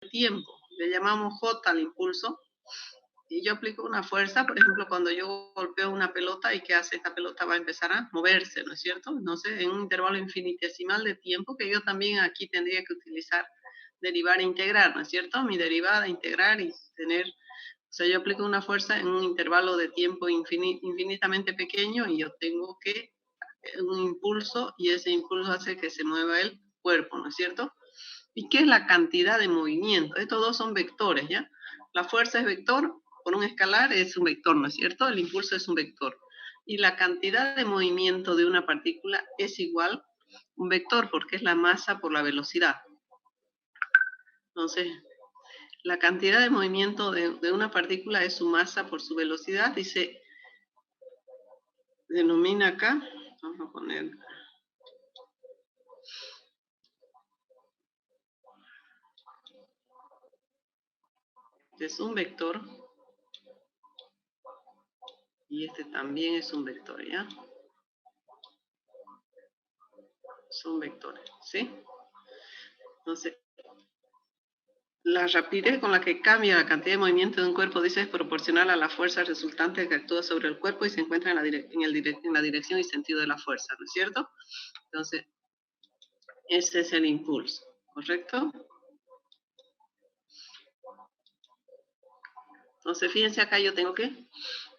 tiempo. Le llamamos J al impulso. Y yo aplico una fuerza, por ejemplo, cuando yo golpeo una pelota, ¿y qué hace? Esta pelota va a empezar a moverse, ¿no es cierto? Entonces, en un intervalo infinitesimal de tiempo, que yo también aquí tendría que utilizar derivar e integrar, ¿no es cierto? Mi derivada, integrar y tener, o sea, yo aplico una fuerza en un intervalo de tiempo infinitamente pequeño y yo tengo que un impulso y ese impulso hace que se mueva el cuerpo, ¿no es cierto? ¿Y qué es la cantidad de movimiento? Estos dos son vectores, ¿ya? La fuerza es vector, por un escalar es un vector, ¿no es cierto? El impulso es un vector. Y la cantidad de movimiento de una partícula es igual un vector, porque es la masa por la velocidad. Entonces, la cantidad de movimiento de una partícula es su masa por su velocidad y se denomina acá, vamos a poner, es un vector y este también es un vector, ¿ya? Son vectores, ¿sí? Entonces, la rapidez con la que cambia la cantidad de movimiento de un cuerpo, dice, es proporcional a la fuerza resultante que actúa sobre el cuerpo y se encuentra en la dirección y sentido de la fuerza, ¿no es cierto? Entonces, ese es el impulso, ¿correcto? Entonces, fíjense acá, yo tengo que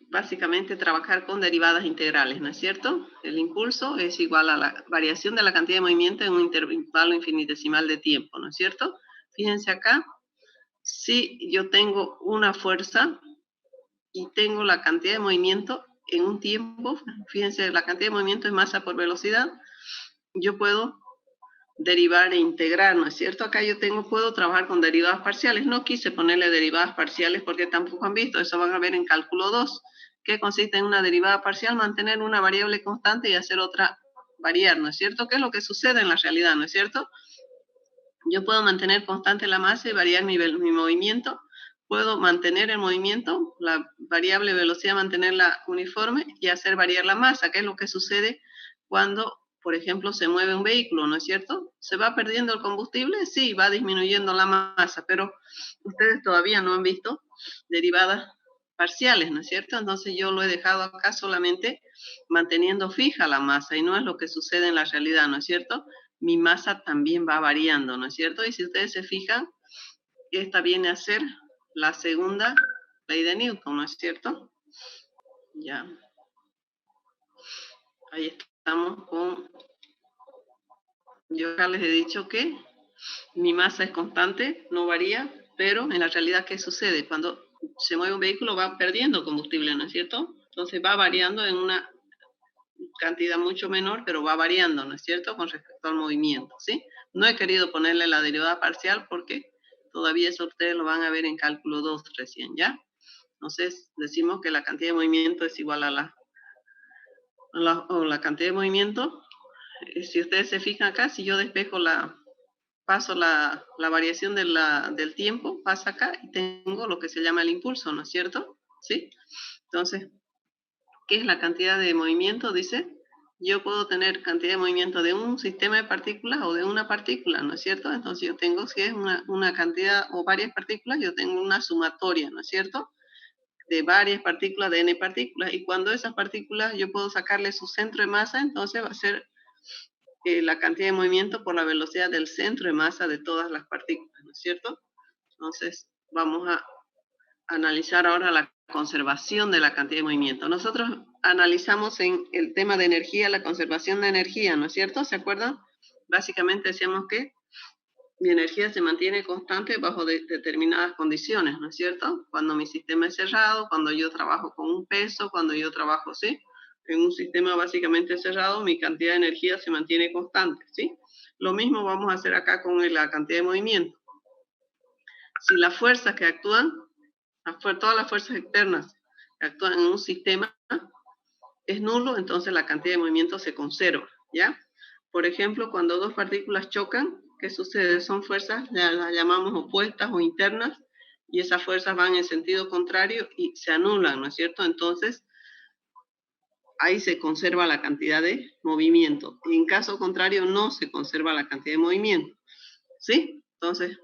básicamente trabajar con derivadas integrales, ¿no es cierto? El impulso es igual a la variación de la cantidad de movimiento en un intervalo infinitesimal de tiempo, ¿no es cierto? Fíjense acá, si yo tengo una fuerza y tengo la cantidad de movimiento en un tiempo, fíjense, la cantidad de movimiento es masa por velocidad, yo puedo derivar e integrar, ¿no es cierto? Acá yo puedo trabajar con derivadas parciales, no quise ponerle derivadas parciales porque tampoco han visto, eso van a ver en cálculo 2, que consiste en una derivada parcial, mantener una variable constante y hacer otra variar, ¿no es cierto? ¿Qué es lo que sucede en la realidad, no es cierto? Yo puedo mantener constante la masa y variar mi movimiento, puedo mantener el movimiento, la variable velocidad mantenerla uniforme y hacer variar la masa, que es lo que sucede cuando, por ejemplo, se mueve un vehículo, ¿no es cierto? ¿Se va perdiendo el combustible? Sí, va disminuyendo la masa, pero ustedes todavía no han visto derivadas parciales, ¿no es cierto? Entonces yo lo he dejado acá solamente manteniendo fija la masa y no es lo que sucede en la realidad, ¿no es cierto? Mi masa también va variando, ¿no es cierto? Y si ustedes se fijan, esta viene a ser la segunda ley de Newton, ¿no es cierto? Ya. Ahí estamos con... Yo acá les he dicho que mi masa es constante, no varía, pero en la realidad, ¿qué sucede? Cuando se mueve un vehículo va perdiendo combustible, ¿no es cierto? Entonces va variando en una cantidad mucho menor, pero va variando, ¿no es cierto? Con respecto al movimiento, ¿sí? No he querido ponerle la derivada parcial porque todavía eso ustedes lo van a ver en cálculo 2 recién, ¿ya? Entonces decimos que la cantidad de movimiento es igual a la cantidad de movimiento. Si ustedes se fijan acá, si yo despejo paso la variación del tiempo, pasa acá y tengo lo que se llama el impulso, ¿no es cierto? ¿Sí? Entonces, ¿qué es la cantidad de movimiento? Dice, yo puedo tener cantidad de movimiento de un sistema de partículas o de una partícula, ¿no es cierto? Entonces yo tengo, si es una cantidad o varias partículas, yo tengo una sumatoria, ¿no es cierto? De varias partículas, de n partículas, y cuando esas partículas yo puedo sacarle su centro de masa, entonces va a ser la cantidad de movimiento por la velocidad del centro de masa de todas las partículas, ¿no es cierto? Entonces vamos a analizar ahora la conservación de la cantidad de movimiento. Nosotros analizamos en el tema de energía, la conservación de energía, ¿no es cierto? ¿Se acuerdan? Básicamente decíamos que mi energía se mantiene constante bajo determinadas condiciones, ¿no es cierto? Cuando mi sistema es cerrado, cuando yo trabajo con un peso, cuando yo trabajo, ¿sí? En un sistema básicamente cerrado, mi cantidad de energía se mantiene constante, ¿sí? Lo mismo vamos a hacer acá con la cantidad de movimiento. Si las fuerzas que actúan, todas las fuerzas externas que actúan en un sistema es nulo, entonces la cantidad de movimiento se conserva, ¿ya? Por ejemplo, cuando dos partículas chocan, ¿qué sucede? Son fuerzas, las llamamos opuestas o internas, y esas fuerzas van en sentido contrario y se anulan, ¿no es cierto? Entonces, ahí se conserva la cantidad de movimiento. Y en caso contrario, no se conserva la cantidad de movimiento, ¿sí? Entonces,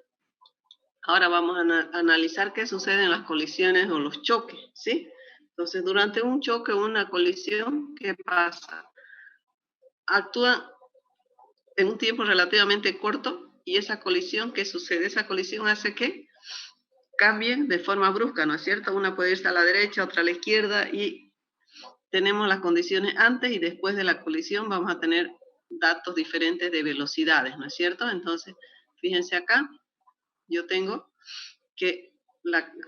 Ahora vamos a analizar qué sucede en las colisiones o los choques, ¿sí? Entonces, durante un choque o una colisión, ¿qué pasa? Actúan en un tiempo relativamente corto y esa colisión, ¿qué sucede? Esa colisión hace que cambien de forma brusca, ¿no es cierto? Una puede irse a la derecha, otra a la izquierda y tenemos las condiciones antes y después de la colisión, vamos a tener datos diferentes de velocidades, ¿no es cierto? Entonces, fíjense acá, yo tengo que,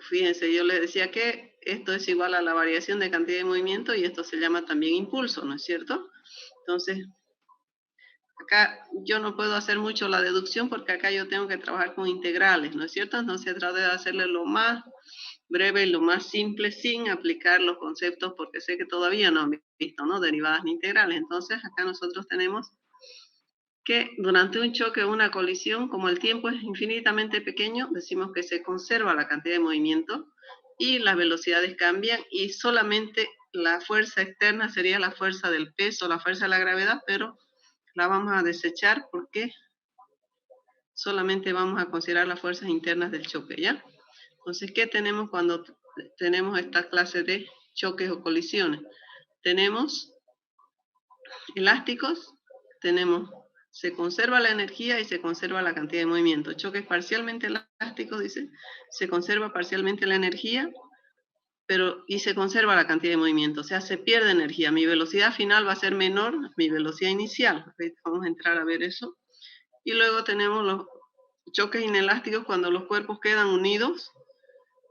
fíjense, yo les decía que esto es igual a la variación de cantidad de movimiento y esto se llama también impulso, ¿no es cierto? Entonces, acá yo no puedo hacer mucho la deducción porque acá yo tengo que trabajar con integrales, ¿no es cierto? Entonces trato de hacerle lo más breve y lo más simple sin aplicar los conceptos porque sé que todavía no han visto, ¿no? Derivadas ni integrales. Entonces acá nosotros tenemos que durante un choque o una colisión, como el tiempo es infinitamente pequeño, decimos que se conserva la cantidad de movimiento y las velocidades cambian y solamente la fuerza externa sería la fuerza del peso, la fuerza de la gravedad, pero la vamos a desechar porque solamente vamos a considerar las fuerzas internas del choque, ¿ya? Entonces, ¿qué tenemos cuando tenemos esta clase de choques o colisiones? Tenemos elásticos, se conserva la energía y se conserva la cantidad de movimiento. Choques parcialmente elásticos, dice, se conserva parcialmente la energía, y se conserva la cantidad de movimiento, o sea, se pierde energía. Mi velocidad final va a ser menor a mi velocidad inicial. Vamos a entrar a ver eso. Y luego tenemos los choques inelásticos cuando los cuerpos quedan unidos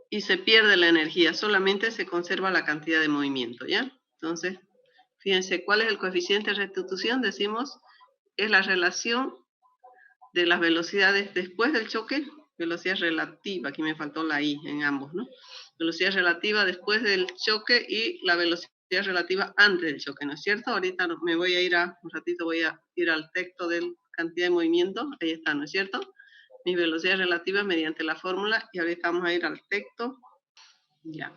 y se pierde la energía, solamente se conserva la cantidad de movimiento, ¿ya? Entonces, fíjense, ¿cuál es el coeficiente de restitución? Decimos, es la relación de las velocidades después del choque, velocidad relativa, aquí me faltó la I en ambos, ¿no? Velocidad relativa después del choque y la velocidad relativa antes del choque, ¿no es cierto? Ahorita me voy a ir un ratito voy a ir al texto de cantidad de movimiento, ahí está, ¿no es cierto? Mi velocidad relativa mediante la fórmula y ahorita vamos a ir al texto, ya.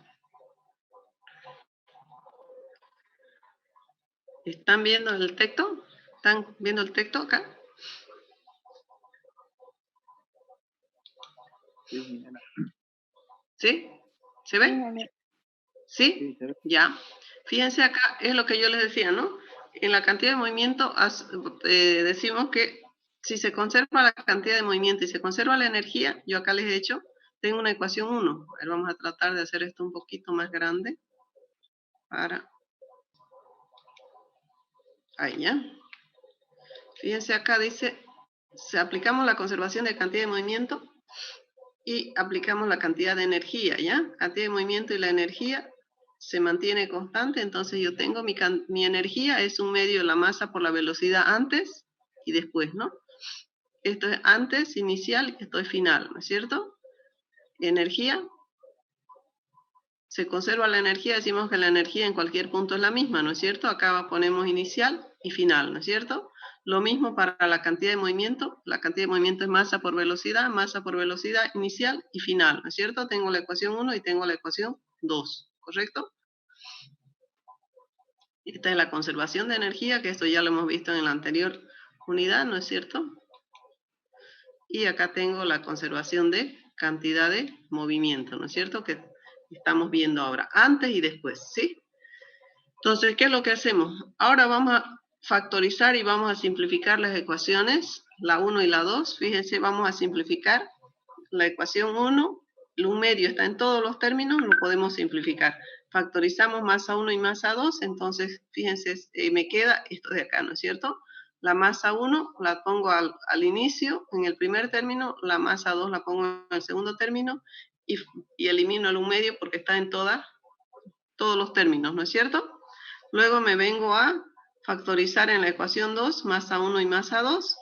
¿Están viendo el texto? ¿Están viendo el texto acá? ¿Sí? ¿Se ve? ¿Sí? Ya. Fíjense acá, es lo que yo les decía, ¿no? En la cantidad de movimiento decimos que si se conserva la cantidad de movimiento y se conserva la energía, yo acá les he hecho, tengo una ecuación 1. A ver, vamos a tratar de hacer esto un poquito más grande. Ahí ya. Fíjense acá dice, si aplicamos la conservación de cantidad de movimiento y aplicamos la cantidad de energía, ¿ya? Cantidad de movimiento y la energía se mantiene constante, entonces yo tengo mi energía es un medio de la masa por la velocidad antes y después, ¿no? Esto es antes, inicial, y esto es final, ¿no es cierto? Energía, se conserva la energía, decimos que la energía en cualquier punto es la misma, ¿no es cierto? Acá ponemos inicial y final, ¿no es cierto? Lo mismo para la cantidad de movimiento es masa por velocidad inicial y final, ¿no es cierto? Tengo la ecuación 1 y tengo la ecuación 2, ¿correcto? Esta es la conservación de energía, que esto ya lo hemos visto en la anterior unidad, ¿no es cierto? Y acá tengo la conservación de cantidad de movimiento, ¿no es cierto? Que estamos viendo ahora, antes y después, ¿sí? Entonces, ¿qué es lo que hacemos? Ahora vamos a factorizar y vamos a simplificar las ecuaciones, la 1 y la 2. Fíjense, vamos a simplificar la ecuación 1. Un medio está en todos los términos, lo podemos simplificar. Factorizamos masa 1 y masa 2, entonces, fíjense, me queda esto de acá, ¿no es cierto? La masa 1 la pongo al inicio, en el primer término, la masa 2 la pongo en el segundo término y elimino el 1 medio porque está en todos los términos, ¿no es cierto? Luego me vengo a factorizar en la ecuación 2, masa 1 y masa 2,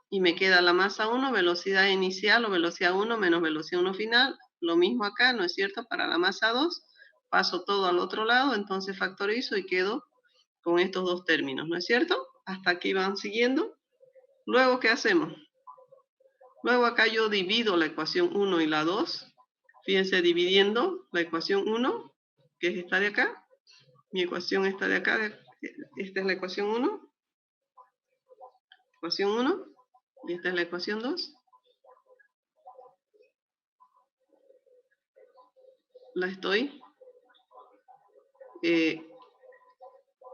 y me queda la masa 1, velocidad inicial o velocidad 1 menos velocidad 1 final. Lo mismo acá, ¿no es cierto? Para la masa 2, paso todo al otro lado, entonces factorizo y quedo con estos dos términos, ¿no es cierto? Hasta aquí van siguiendo. Luego, ¿qué hacemos? Luego acá yo divido la ecuación 1 y la 2. Fíjense, dividiendo la ecuación 1, que es esta de acá. Mi ecuación está de acá. Esta es la ecuación 1. Ecuación 1. Y esta es la ecuación 2. la estoy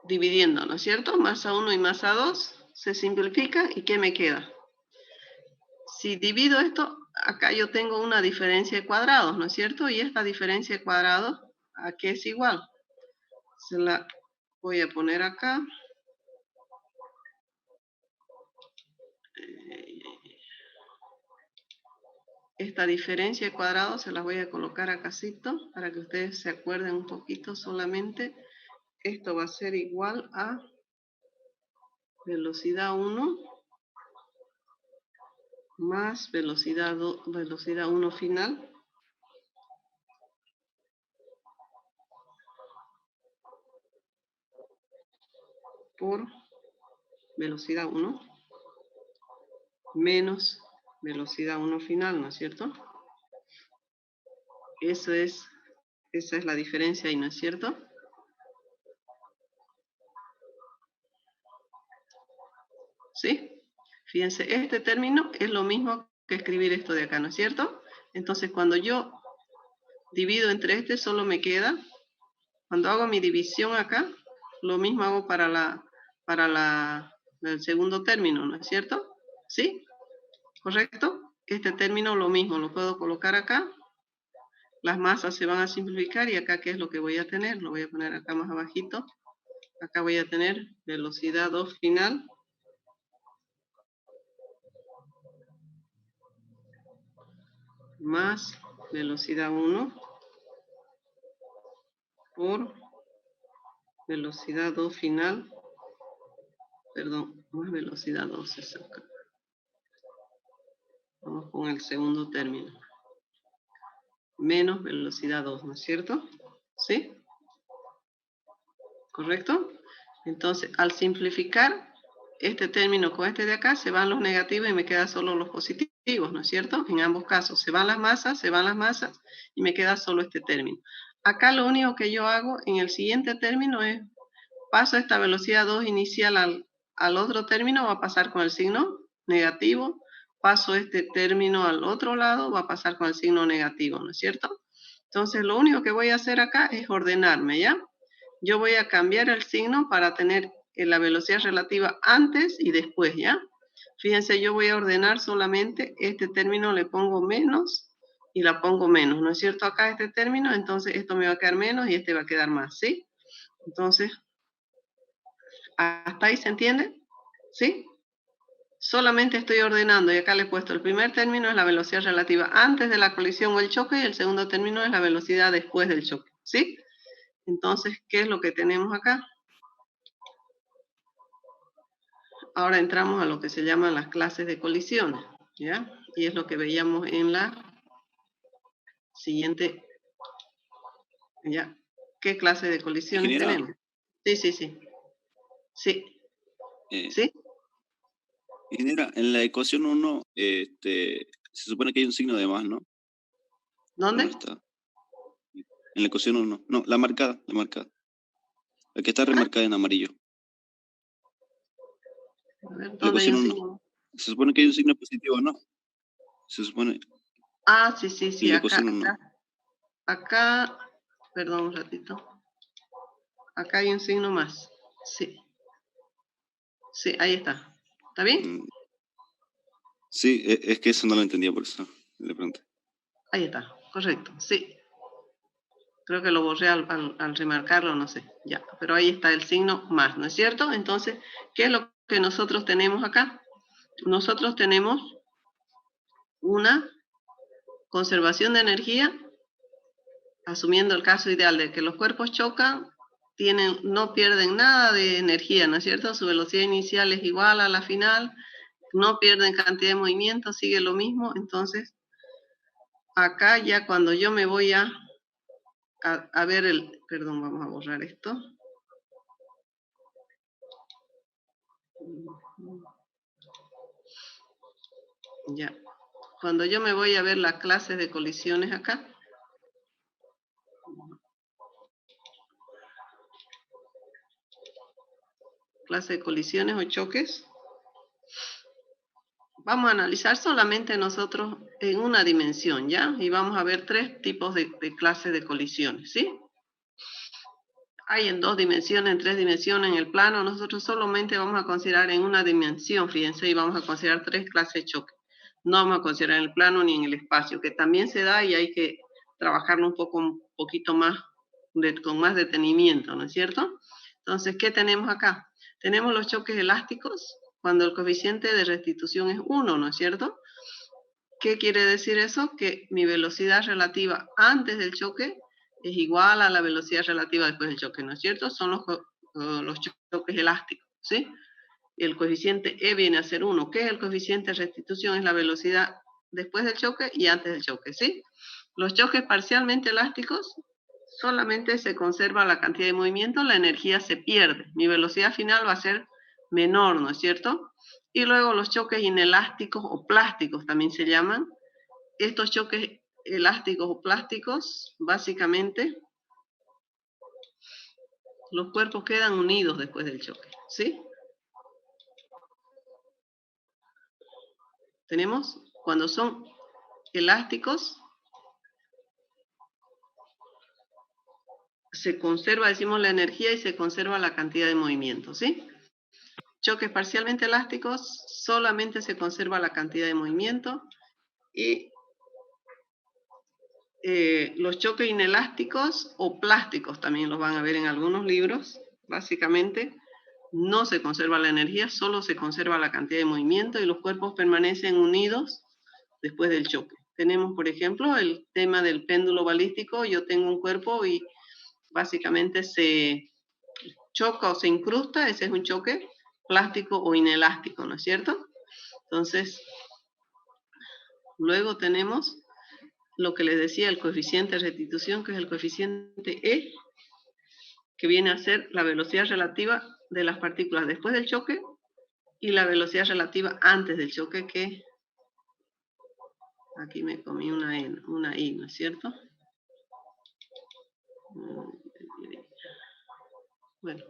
dividiendo, ¿no es cierto? Masa 1 y masa 2 se simplifica, ¿y qué me queda? Si divido esto, acá yo tengo una diferencia de cuadrados, ¿no es cierto? Y esta diferencia de cuadrados, ¿a qué es igual? Se la voy a poner acá. Esta diferencia de cuadrados se las voy a colocar acácito para que ustedes se acuerden un poquito solamente. Esto va a ser igual a velocidad 1 más velocidad 1 final por velocidad 1 menos velocidad 1 final, ¿no es cierto? Esa es la diferencia ahí, ¿no es cierto? ¿Sí? Fíjense, este término es lo mismo que escribir esto de acá, ¿no es cierto? Entonces, cuando yo divido entre este, solo me queda, cuando hago mi división acá, lo mismo hago para el segundo término, ¿no es cierto? ¿Sí? ¿Correcto? Este término lo mismo, lo puedo colocar acá. Las masas se van a simplificar y acá, ¿qué es lo que voy a tener? Lo voy a poner acá más abajito. Acá voy a tener velocidad 2 final más velocidad 1 por velocidad 2 final, perdón, más velocidad 2 es acá. Vamos con el segundo término. Menos velocidad 2, ¿no es cierto? ¿Sí? ¿Correcto? Entonces, al simplificar este término con este de acá, se van los negativos y me quedan solo los positivos, ¿no es cierto? En ambos casos, se van las masas y me queda solo este término. Acá lo único que yo hago en el siguiente término es, paso esta velocidad 2 inicial al otro término, va a pasar con el signo negativo, paso este término al otro lado, va a pasar con el signo negativo, ¿no es cierto? Entonces, lo único que voy a hacer acá es ordenarme, ¿ya? Yo voy a cambiar el signo para tener la velocidad relativa antes y después, ¿ya? Fíjense, yo voy a ordenar solamente este término, le pongo menos y la pongo menos, ¿no es cierto? Acá este término, entonces esto me va a quedar menos y este va a quedar más, ¿sí? Entonces, ¿hasta ahí se entiende? ¿Sí? Solamente estoy ordenando y acá le he puesto el primer término es la velocidad relativa antes de la colisión o el choque y el segundo término es la velocidad después del choque, ¿sí? Entonces, ¿qué es lo que tenemos acá? Ahora entramos a lo que se llaman las clases de colisiones, ¿ya? Y es lo que veíamos en la siguiente, ¿ya? ¿Qué clase de colisiones Ingeniera, tenemos? Sí, sí, sí. Sí, eh, ¿sí? ingeniera, en la ecuación 1 se supone que hay un signo de más, ¿no? ¿O no ¿Dónde? está? En la ecuación 1. No, la marcada, la marcada. La que está Ah, remarcada en amarillo. a ver, La ¿dónde hay ecuación un 1. signo? Se supone que hay un signo positivo, ¿no? Se supone Ah, sí, sí, sí, en la acá, ecuación 1. acá, perdón un ratito. Acá hay un signo más. Sí, sí, ahí está. ¿Está bien? Mm, sí, es que eso no lo entendía, por eso le pregunté. Ahí está, correcto, sí. Creo que lo borré al remarcarlo, no sé. Ya, pero ahí está el signo más, ¿no es cierto? Entonces, ¿qué es lo que nosotros tenemos acá? Nosotros tenemos una conservación de energía, asumiendo el caso ideal de que los cuerpos chocan, no pierden nada de energía, ¿no es cierto? Su velocidad inicial es igual a la final, no pierden cantidad de movimiento, sigue lo mismo. Entonces, acá ya cuando yo me voy a ver perdón, vamos a borrar esto. Ya. Cuando yo me voy a ver las clases de colisiones acá, clase de colisiones o choques, vamos a analizar solamente nosotros en una dimensión, ¿ya? Y vamos a ver 3 tipos de clases de colisiones, ¿sí? Hay en 2 dimensiones, en 3 dimensiones en el plano. Nosotros solamente vamos a considerar en una dimensión, fíjense, y vamos a considerar 3 clases de choque. No vamos a considerar en el plano ni en el espacio, que también se da y hay que trabajarlo un poquito más, con más detenimiento, ¿no es cierto? Entonces, ¿qué tenemos acá? Tenemos los choques elásticos cuando el coeficiente de restitución es 1, ¿no es cierto? ¿Qué quiere decir eso? Que mi velocidad relativa antes del choque es igual a la velocidad relativa después del choque, ¿no es cierto? Son los choques elásticos, ¿sí? Y el coeficiente E viene a ser 1. ¿Qué es el coeficiente de restitución? Es la velocidad después del choque y antes del choque, ¿sí? Los choques parcialmente elásticos solamente se conserva la cantidad de movimiento, la energía se pierde. Mi velocidad final va a ser menor, ¿no es cierto? Y luego los choques inelásticos o plásticos también se llaman. Estos choques elásticos o plásticos, básicamente, los cuerpos quedan unidos después del choque, ¿sí? Tenemos, cuando son elásticos, se conserva, decimos, la energía y se conserva la cantidad de movimiento, ¿sí? Choques parcialmente elásticos, solamente se conserva la cantidad de movimiento. Y los choques inelásticos o plásticos también los van a ver en algunos libros, básicamente. No se conserva la energía, solo se conserva la cantidad de movimiento y los cuerpos permanecen unidos después del choque. Tenemos, por ejemplo, el tema del péndulo balístico. Yo tengo un cuerpo y básicamente se choca o se incrusta, ese es un choque plástico o inelástico, ¿no es cierto? Entonces, luego tenemos lo que les decía, el coeficiente de restitución, que es el coeficiente E, que viene a ser la velocidad relativa de las partículas después del choque y la velocidad relativa antes del choque, que aquí me comí una I, ¿no es cierto? Bueno,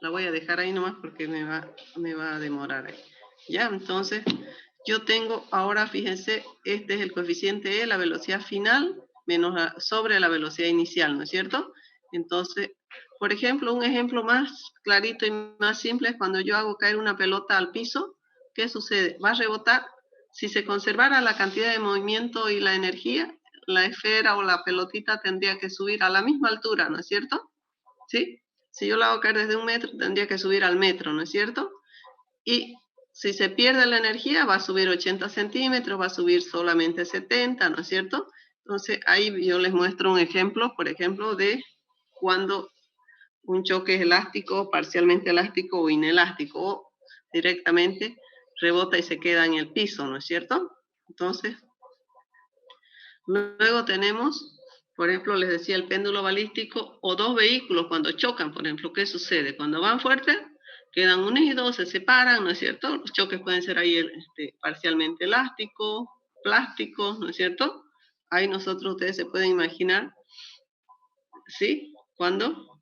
la voy a dejar ahí nomás porque me va a demorar ahí. Ya, entonces, yo tengo ahora, fíjense, este es el coeficiente E, la velocidad final, menos sobre la velocidad inicial, ¿no es cierto? Entonces, por ejemplo, un ejemplo más clarito y más simple es cuando yo hago caer una pelota al piso. ¿Qué sucede? Va a rebotar. Si se conservara la cantidad de movimiento y la energía, la esfera o la pelotita tendría que subir a la misma altura, ¿no es cierto? ¿Sí? Si yo la hago caer desde 1 metro, tendría que subir al metro, ¿no es cierto? Y si se pierde la energía, va a subir 80 centímetros, va a subir solamente 70, ¿no es cierto? Entonces, ahí yo les muestro un ejemplo, por ejemplo, de cuando un choque es elástico, parcialmente elástico o inelástico, o directamente rebota y se queda en el piso, ¿no es cierto? Entonces, luego tenemos, por ejemplo, les decía el péndulo balístico o 2 vehículos cuando chocan, por ejemplo, ¿qué sucede? Cuando van fuerte, quedan unidos, se separan, ¿no es cierto? Los choques pueden ser ahí parcialmente elásticos, plásticos, ¿no es cierto? Ahí ustedes se pueden imaginar, ¿sí? Cuando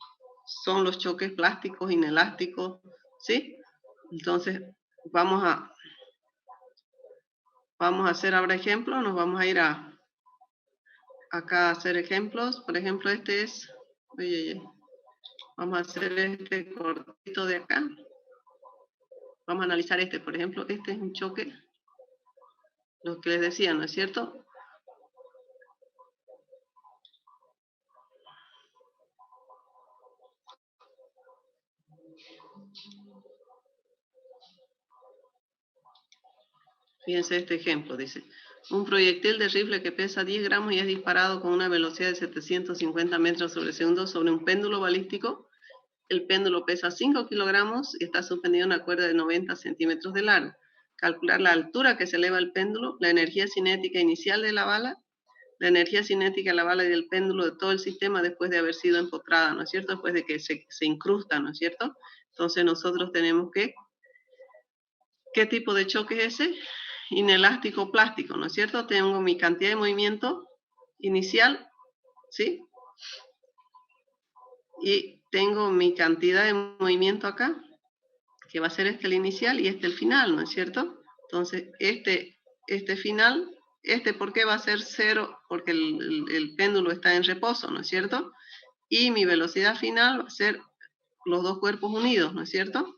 son los choques plásticos, inelásticos, ¿sí? Entonces, vamos a hacer ahora ejemplos, nos vamos a ir acá a hacer ejemplos. Por ejemplo, este es, vamos a hacer este cortito de acá. Vamos a analizar este, por ejemplo, este es un choque, lo que les decía, ¿no es cierto? Fíjense este ejemplo, dice. Un proyectil de rifle que pesa 10 gramos y es disparado con una velocidad de 750 metros sobre segundo sobre un péndulo balístico. El péndulo pesa 5 kilogramos y está suspendido en una cuerda de 90 centímetros de largo. Calcular la altura que se eleva el péndulo, la energía cinética inicial de la bala, la energía cinética de la bala y del péndulo de todo el sistema después de haber sido empotrada, ¿no es cierto? Después de que se incrusta, ¿no es cierto? Entonces nosotros tenemos que, ¿qué tipo de choque es ese? Inelástico plástico, ¿no es cierto? Tengo mi cantidad de movimiento inicial, ¿sí? Y tengo mi cantidad de movimiento acá, que va a ser este el inicial y este el final, ¿no es cierto? Entonces, este final, ¿por qué va a ser 0? Porque el péndulo está en reposo, ¿no es cierto? Y mi velocidad final va a ser los dos cuerpos unidos, ¿no es cierto?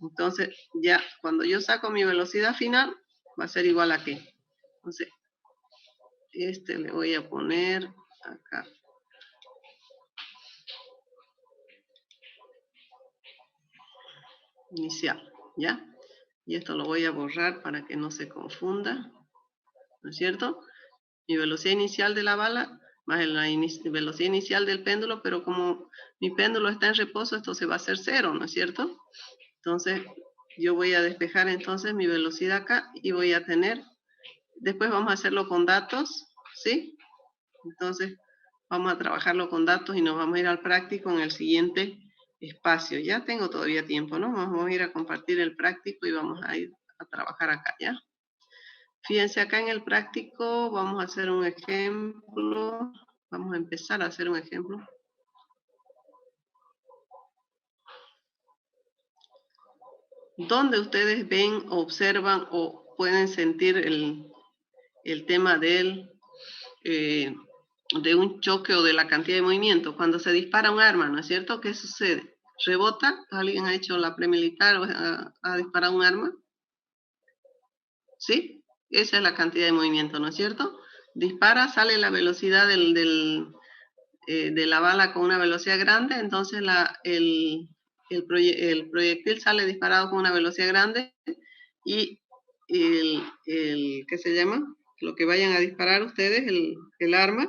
Entonces, ya cuando yo saco mi velocidad final, va a ser igual a qué. Entonces, le voy a poner acá. Inicial, ¿ya? Y esto lo voy a borrar para que no se confunda, ¿no es cierto? Mi velocidad inicial de la bala más la velocidad inicial del péndulo, pero como mi péndulo está en reposo, esto se va a hacer 0, ¿no es cierto? Entonces, yo voy a despejar entonces mi velocidad acá y voy a tener, después vamos a hacerlo con datos, ¿sí? Entonces, vamos a trabajarlo con datos y nos vamos a ir al práctico en el siguiente espacio. Ya tengo todavía tiempo, ¿no? Vamos a ir a compartir el práctico y vamos a ir a trabajar acá, ¿ya? Fíjense acá en el práctico, vamos a hacer un ejemplo. Vamos a empezar a hacer un ejemplo. ¿Dónde ustedes ven, observan o pueden sentir el tema de un choque o de la cantidad de movimiento? Cuando se dispara un arma, ¿no es cierto? ¿Qué sucede? ¿Rebota? ¿Alguien ha hecho la premilitar o ha disparado un arma? ¿Sí? Esa es la cantidad de movimiento, ¿no es cierto? Dispara, sale la velocidad de la bala con una velocidad grande, entonces el proyectil sale disparado con una velocidad grande y ¿qué se llama? Lo que vayan a disparar ustedes, el arma,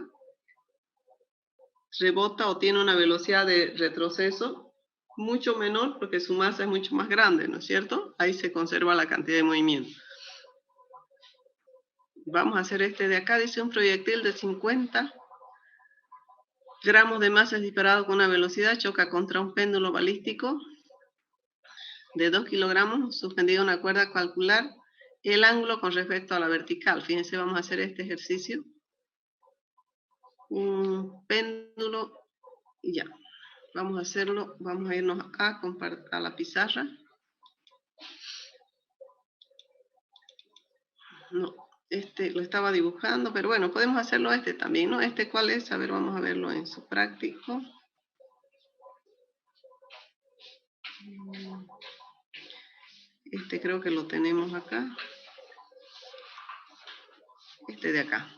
rebota o tiene una velocidad de retroceso mucho menor porque su masa es mucho más grande, ¿no es cierto? Ahí se conserva la cantidad de movimiento. Vamos a hacer de acá, dice un proyectil de 50 gramos de masa es disparado con una velocidad, choca contra un péndulo balístico de 2 kilogramos, suspendido en una cuerda, calcular el ángulo con respecto a la vertical. Fíjense, vamos a hacer este ejercicio. Un péndulo, y ya. Vamos a hacerlo, vamos a irnos a la pizarra. No, lo estaba dibujando, pero bueno, podemos hacerlo también, ¿no? ¿Cuál es? A ver, vamos a verlo en su práctico. Creo que lo tenemos acá. De acá.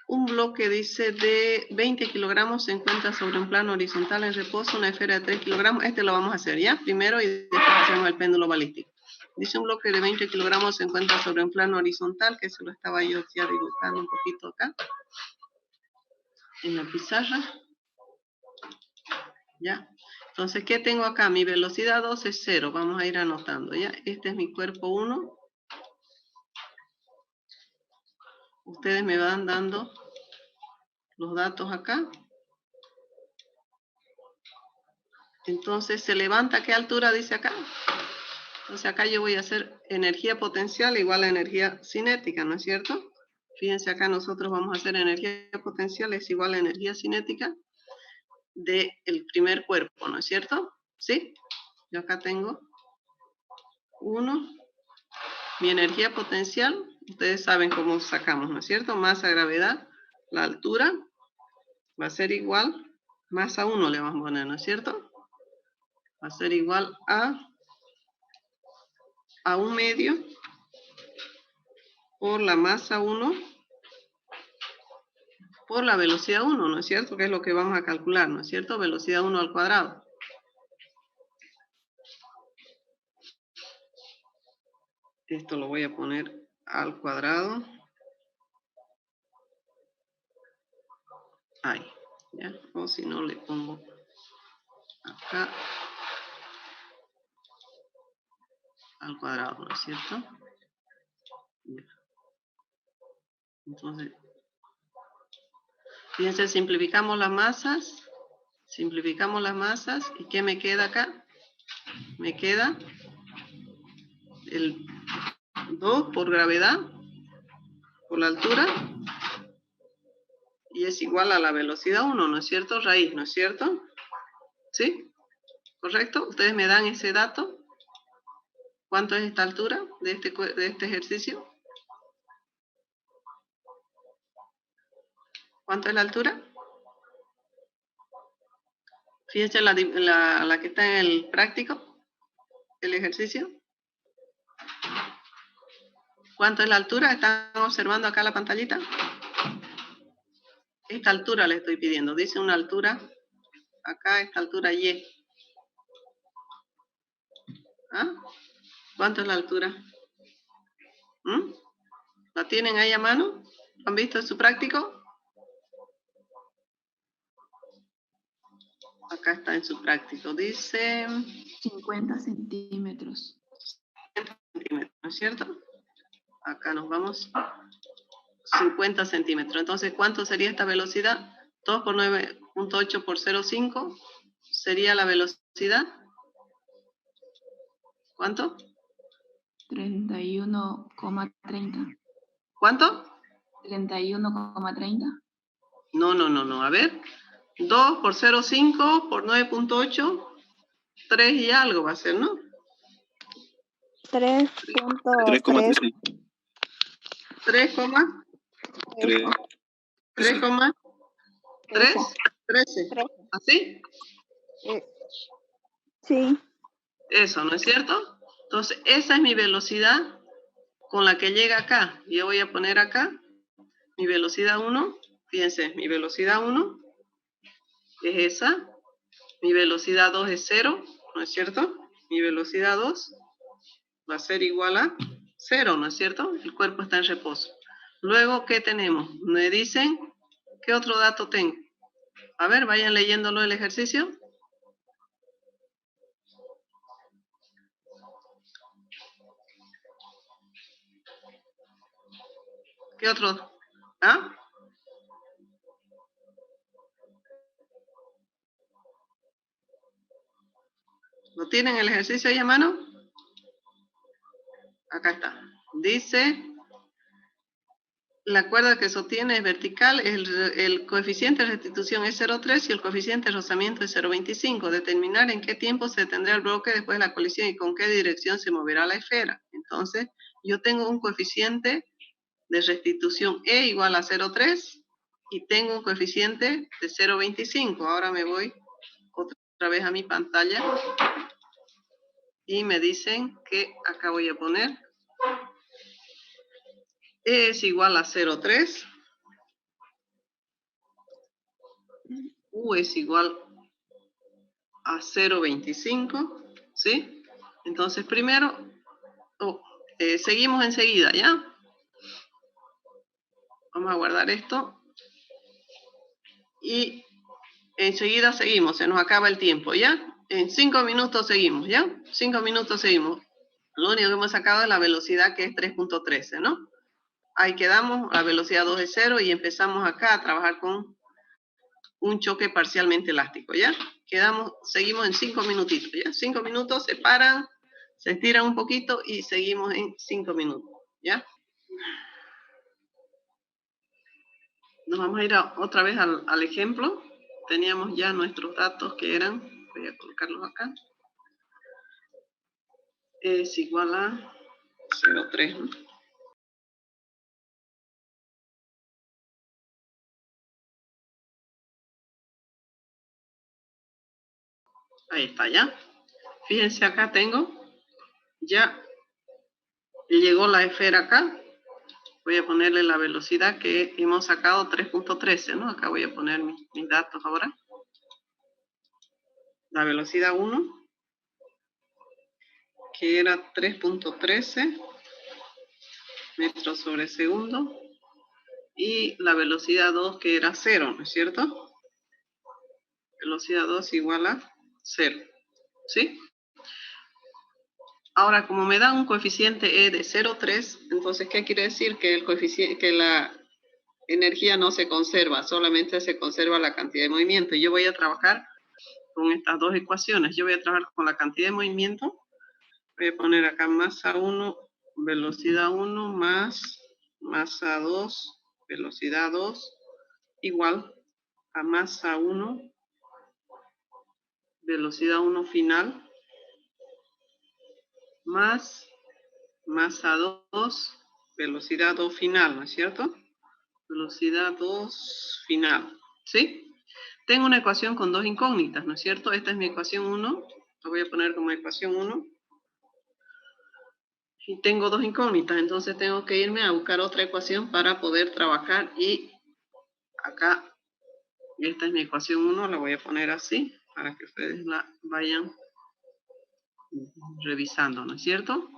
Un bloque, dice, de 20 kilogramos se encuentra sobre un plano horizontal en reposo, una esfera de 3 kilogramos. Lo vamos a hacer, ¿ya? Primero y después hacemos el péndulo balístico. Dice un bloque de 20 kilogramos se encuentra sobre un plano horizontal, que se lo estaba yo ya dibujando un poquito acá. En la pizarra. ¿Ya? Entonces, ¿qué tengo acá? Mi velocidad 2 es 0. Vamos a ir anotando, ¿ya? Este es mi cuerpo 1. Ustedes me van dando los datos acá. Entonces, ¿se levanta a qué altura dice acá? Entonces, acá yo voy a hacer energía potencial igual a energía cinética, ¿no es cierto? Fíjense acá, nosotros vamos a hacer energía potencial es igual a energía cinética del primer cuerpo, ¿no es cierto? ¿Sí? Yo acá tengo 1. Mi energía potencial, ustedes saben cómo sacamos, ¿no es cierto? Masa, gravedad, la altura va a ser igual, masa 1 le vamos a poner, ¿no es cierto? Va a ser igual a 1 medio por la masa 1 por la velocidad 1, ¿no es cierto? Que es lo que vamos a calcular, ¿no es cierto? Velocidad 1 al cuadrado. Esto lo voy a poner al cuadrado. Ahí, ¿ya? O si no, le pongo acá al cuadrado, ¿no es cierto? Ya. Entonces, fíjense, simplificamos las masas. ¿Y qué me queda acá? Me queda el 2 por gravedad, por la altura, y es igual a la velocidad 1, ¿no es cierto? Raíz, ¿no es cierto? ¿Sí? ¿Correcto? ¿Ustedes me dan ese dato? ¿Cuánto es esta altura de este ejercicio? ¿Cuánto es la altura? Fíjense la que está en el práctico, el ejercicio. ¿Cuánto es la altura? ¿Están observando acá la pantallita? Esta altura le estoy pidiendo. Dice una altura, acá esta altura Y. ¿Ah? ¿Cuánto es la altura? ¿Mm? ¿La tienen ahí a mano? ¿Lo han visto en su práctico? Acá está en su práctico. Dice 50 centímetros. 50 centímetros, ¿no es cierto? Acá nos vamos 50 centímetros. Entonces, ¿cuánto sería esta velocidad? 2 por 9.8 por 0,5 sería la velocidad. ¿Cuánto? 31,30. ¿Cuánto? 31,30. No. A ver. 2 por 0,5 por 9.8. 3 y algo va a ser, ¿no? 3,13. 13. ¿Así? Sí. Eso, ¿no es cierto? Entonces, esa es mi velocidad con la que llega acá. Yo voy a poner acá mi velocidad 1. Fíjense, mi velocidad 1 es esa. Mi velocidad 2 es 0, ¿no es cierto? Mi velocidad 2 va a ser igual a 0, ¿no es cierto? El cuerpo está en reposo. Luego, ¿qué tenemos? Me dicen, ¿qué otro dato tengo? A ver, vayan leyéndolo el ejercicio. ¿Qué otro? ¿Ah? ¿Lo tienen el ejercicio ahí a mano? Acá está. Dice, la cuerda que sostiene es vertical, el coeficiente de restitución es 0,3 y el coeficiente de rozamiento es 0,25. Determinar en qué tiempo se detendrá el bloque después de la colisión y con qué dirección se moverá la esfera. Entonces, yo tengo un coeficiente de restitución E igual a 0,3 y tengo un coeficiente de 0,25. Ahora me voy otra vez a mi pantalla y me dicen que acá voy a poner E es igual a 0,3, U es igual a 0,25, ¿sí? Entonces primero, seguimos enseguida, ¿ya? Vamos a guardar esto y enseguida seguimos, se nos acaba el tiempo, ¿ya? En 5 minutos seguimos, ¿ya? 5 minutos seguimos. Lo único que hemos sacado es la velocidad que es 3.13, ¿no? Ahí quedamos, la velocidad 2 es 0 y empezamos acá a trabajar con un choque parcialmente elástico, ¿ya? Seguimos en 5 minutitos, ¿ya? 5 minutos, se paran, se estiran un poquito y seguimos en 5 minutos, ¿ya? Nos vamos a ir otra vez al ejemplo. Teníamos ya nuestros datos que eran, voy a colocarlos acá. Es igual a 0,3, ¿no? Ahí está, ¿ya? Fíjense, acá tengo, ya llegó la esfera acá. Voy a ponerle la velocidad que hemos sacado 3.13, ¿no? Acá voy a poner mis datos ahora. La velocidad 1, que era 3.13 metros sobre segundo. Y la velocidad 2, que era 0, ¿no es cierto? Velocidad 2 igual a 0, ¿sí? Ahora, como me da un coeficiente E de 0,3, entonces, ¿qué quiere decir? Que la energía no se conserva, solamente se conserva la cantidad de movimiento. Yo voy a trabajar con estas dos ecuaciones. Yo voy a trabajar con la cantidad de movimiento. Voy a poner acá masa 1, velocidad 1, más masa 2, velocidad 2, igual a masa 1, velocidad 1 final, más masa 2, velocidad 2 final, ¿no es cierto? Velocidad 2 final, ¿sí? Tengo una ecuación con dos incógnitas, ¿no es cierto? Esta es mi ecuación 1, la voy a poner como ecuación 1. Y tengo dos incógnitas, entonces tengo que irme a buscar otra ecuación para poder trabajar. Y acá, esta es mi ecuación 1, la voy a poner así, para que ustedes la vayan revisando, ¿no es cierto?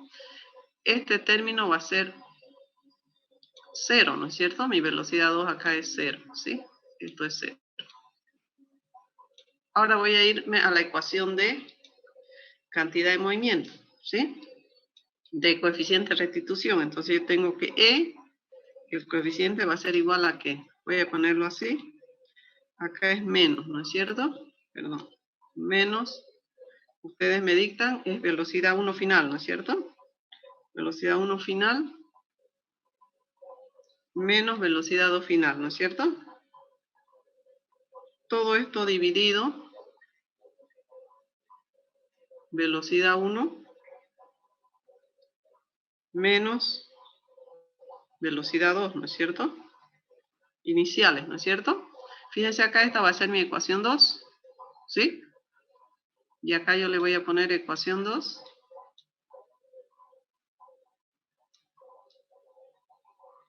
Este término va a ser 0, ¿no es cierto? Mi velocidad 2 acá es 0, ¿sí? Esto es 0. Ahora voy a irme a la ecuación de cantidad de movimiento, ¿sí? De coeficiente de restitución. Entonces yo tengo que E, el coeficiente va a ser igual a ¿qué? Voy a ponerlo así. Acá es menos, ¿no es cierto? Perdón. Menos, ustedes me dictan, es velocidad 1 final, ¿no es cierto? Velocidad 1 final menos velocidad 2 final, ¿no es cierto? Todo esto dividido, velocidad 1 menos velocidad 2, ¿no es cierto? Iniciales, ¿no es cierto? Fíjense acá, esta va a ser mi ecuación 2, ¿sí? Y acá yo le voy a poner ecuación 2.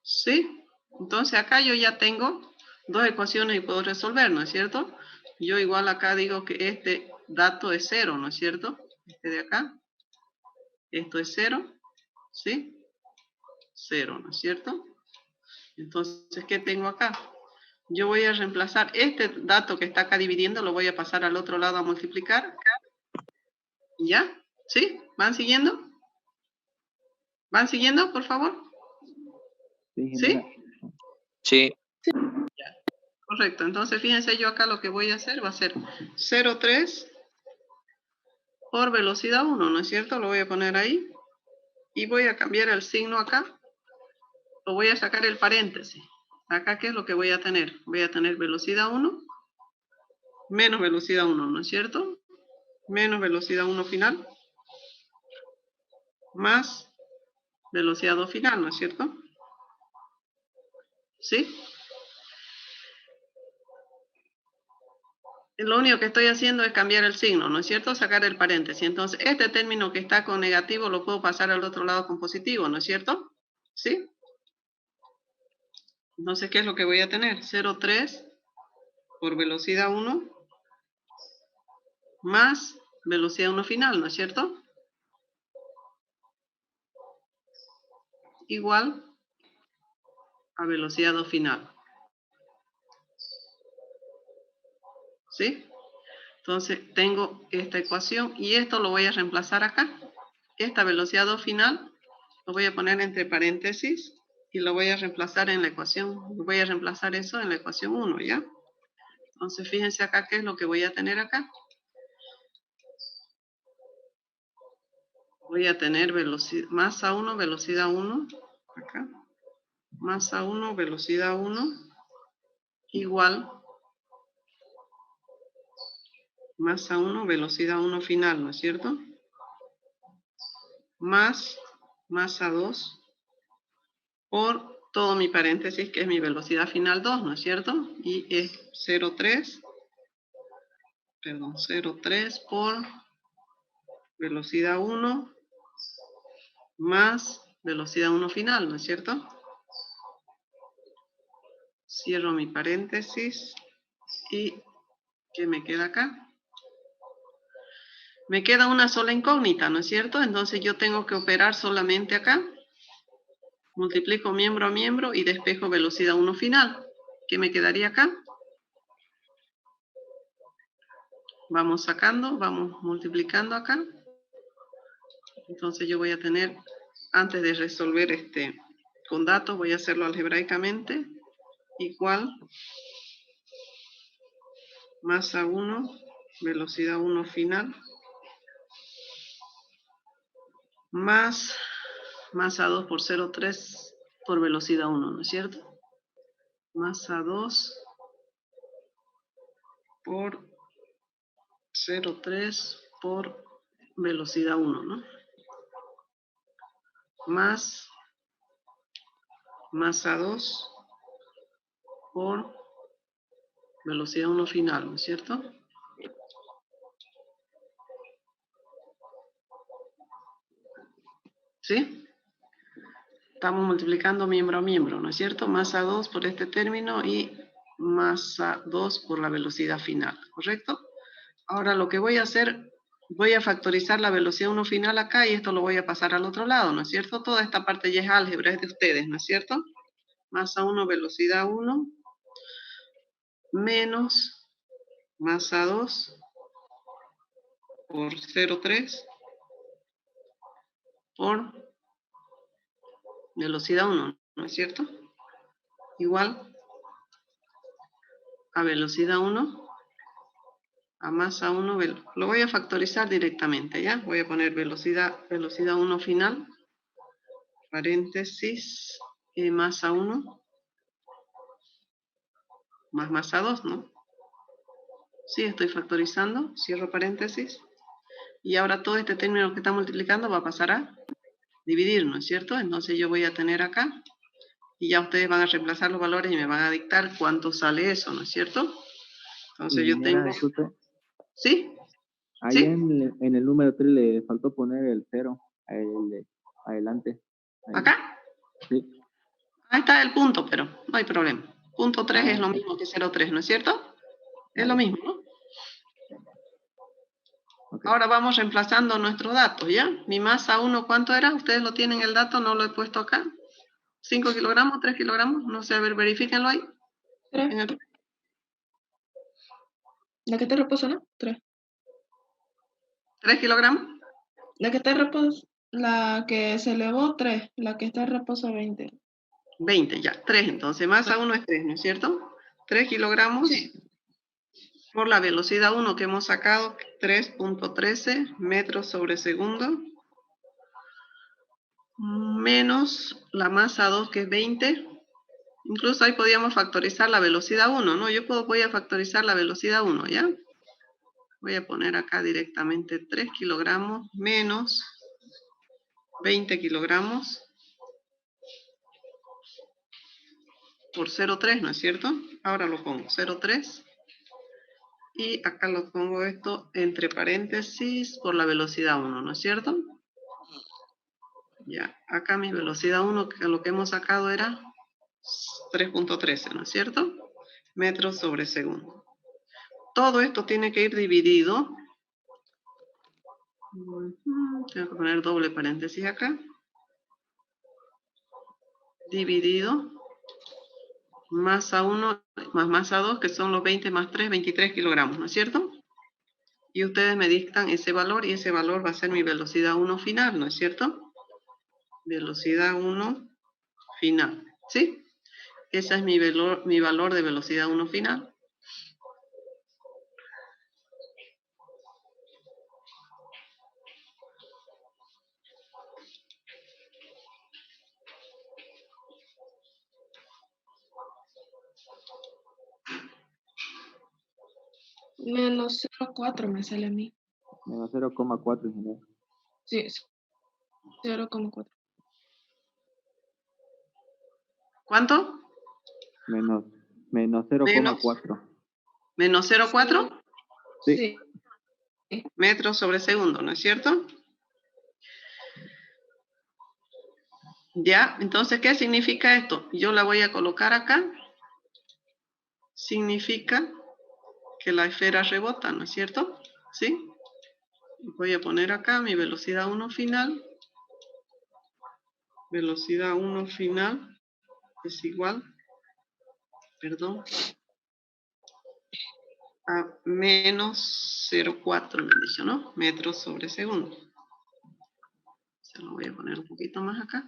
¿Sí? Entonces acá yo ya tengo dos ecuaciones y puedo resolver, ¿no es cierto? Yo igual acá digo que este dato es 0, ¿no es cierto? Este de acá. Esto es 0, ¿sí? 0, ¿no es cierto? Entonces, ¿qué tengo acá? Yo voy a reemplazar este dato que está acá dividiendo, lo voy a pasar al otro lado a multiplicar. ¿Ya? ¿Sí? ¿Van siguiendo? ¿Van siguiendo, por favor? ¿Sí? Sí. Correcto. Entonces, fíjense, yo acá lo que voy a hacer va a ser 0,3 por velocidad 1, ¿no es cierto? Lo voy a poner ahí. Y voy a cambiar el signo acá. O voy a sacar el paréntesis. Acá, ¿qué es lo que voy a tener? Voy a tener velocidad 1 menos velocidad 1, ¿no es cierto? Menos velocidad 1 final más velocidad 2 final, ¿no es cierto? ¿Sí? Lo único que estoy haciendo es cambiar el signo, ¿no es cierto? Sacar el paréntesis. Entonces, este término que está con negativo lo puedo pasar al otro lado con positivo, ¿no es cierto? ¿Sí? Entonces, ¿qué es lo que voy a tener? 0,3 por velocidad 1 más velocidad 1 final, ¿no es cierto? Igual a velocidad 2 final. ¿Sí? Entonces, tengo esta ecuación y esto lo voy a reemplazar acá. Esta velocidad 2 final lo voy a poner entre paréntesis y lo voy a reemplazar en la ecuación. Voy a reemplazar eso en la ecuación 1, ¿ya? Entonces, fíjense acá qué es lo que voy a tener acá. Voy a tener velocidad, masa 1, velocidad 1, acá. Masa 1, velocidad 1, igual masa 1, velocidad 1 final, ¿no es cierto? Más masa 2 por todo mi paréntesis, que es mi velocidad final 2, ¿no es cierto? Y es 0,3, perdón, 0,3 por velocidad 1 más velocidad 1 final, ¿no es cierto? Cierro mi paréntesis y ¿qué me queda acá? Me queda una sola incógnita, ¿no es cierto? Entonces yo tengo que operar solamente acá. Multiplico miembro a miembro y despejo velocidad 1 final. ¿Qué me quedaría acá? Vamos sacando, vamos multiplicando acá. Entonces yo voy a tener, antes de resolver con datos, voy a hacerlo algebraicamente. Igual masa 1, velocidad 1 final, más masa 2 por 0,3 por velocidad 1, ¿no es cierto? Masa 2 por 0,3 por velocidad 1, ¿no? más masa 2 por velocidad 1 final, ¿no es cierto? ¿Sí? Estamos multiplicando miembro a miembro, ¿no es cierto? Masa 2 por este término y masa 2 por la velocidad final, ¿correcto? Ahora lo que voy a hacer, voy a factorizar la velocidad 1 final acá y esto lo voy a pasar al otro lado, ¿no es cierto? Toda esta parte ya es álgebra, es de ustedes, ¿no es cierto? Masa 1, velocidad 1, menos masa 2 por 0,3 por velocidad 1, ¿no es cierto? Igual a velocidad 1 a masa 1, lo voy a factorizar directamente, ¿ya? Voy a poner velocidad 1 final, paréntesis, masa 1, más masa 2, ¿no? Sí, estoy factorizando, cierro paréntesis, y ahora todo este término que está multiplicando va a pasar a dividir, ¿no es cierto? Entonces yo voy a tener acá, y ya ustedes van a reemplazar los valores y me van a dictar cuánto sale eso, ¿no es cierto? Entonces yo Ingeniera, tengo... disculpe. ¿Sí? Ahí ¿Sí? en el número 3 le faltó poner el 0, adelante. Ahí. ¿Acá? Sí. Ahí está el punto, pero no hay problema. Punto 3 es lo Ok. mismo que 0,3, ¿no es cierto? Es Ah, lo ya. mismo, ¿no? Ok. Ahora vamos reemplazando nuestros datos, ¿ya? Mi masa 1, ¿cuánto era? Ustedes lo tienen el dato, no lo he puesto acá. 5 kilogramos, 3 kilogramos, no sé, a ver, verifíquenlo ahí. 3. En el... La que está en reposo, ¿no? 3. 3 kilogramos, La que está en reposo, la que se elevó, 3. La que está en reposo, 20. 20, ya, 3 entonces. Masa 1 es 3, ¿no es cierto? 3 kilogramos Sí. por la velocidad 1 que hemos sacado, 3.13 metros sobre segundo, menos la masa 2 que es 20. Incluso ahí podíamos factorizar la velocidad 1, ¿no? Voy a factorizar la velocidad 1, ¿ya? Voy a poner acá directamente 3 kilogramos menos 20 kilogramos por 0,3, ¿no es cierto? Ahora lo pongo 0,3 y acá lo pongo esto entre paréntesis por la velocidad 1, ¿no es cierto? Ya, acá mi velocidad 1, que lo que hemos sacado era 3.13, ¿no es cierto? Metros sobre segundo. Todo esto tiene que ir dividido. Tengo que poner doble paréntesis acá. Dividido masa 1 más masa 2, que son los 20 más 3, 23 kilogramos, ¿no es cierto? Y ustedes me dictan ese valor y ese valor va a ser mi velocidad 1 final, ¿no es cierto? Velocidad 1 final, ¿sí? Ese es mi valor de velocidad 1 final. Menos 0,4 me sale a mí. Menos 0,4, ingeniero. Sí, 0,4. ¿Cuánto? Menos Menos 0,4. menos 0,4 Sí. metros sobre segundo, ¿no es cierto? Ya, entonces, ¿qué significa esto? Yo la voy a colocar acá. Significa que la esfera rebota, ¿no es cierto? ¿Sí? Voy a poner acá mi velocidad 1 final. Velocidad 1 final es igual, perdón, a menos 0,4, me han dicho, ¿no? Metros sobre segundo. Se lo voy a poner un poquito más acá.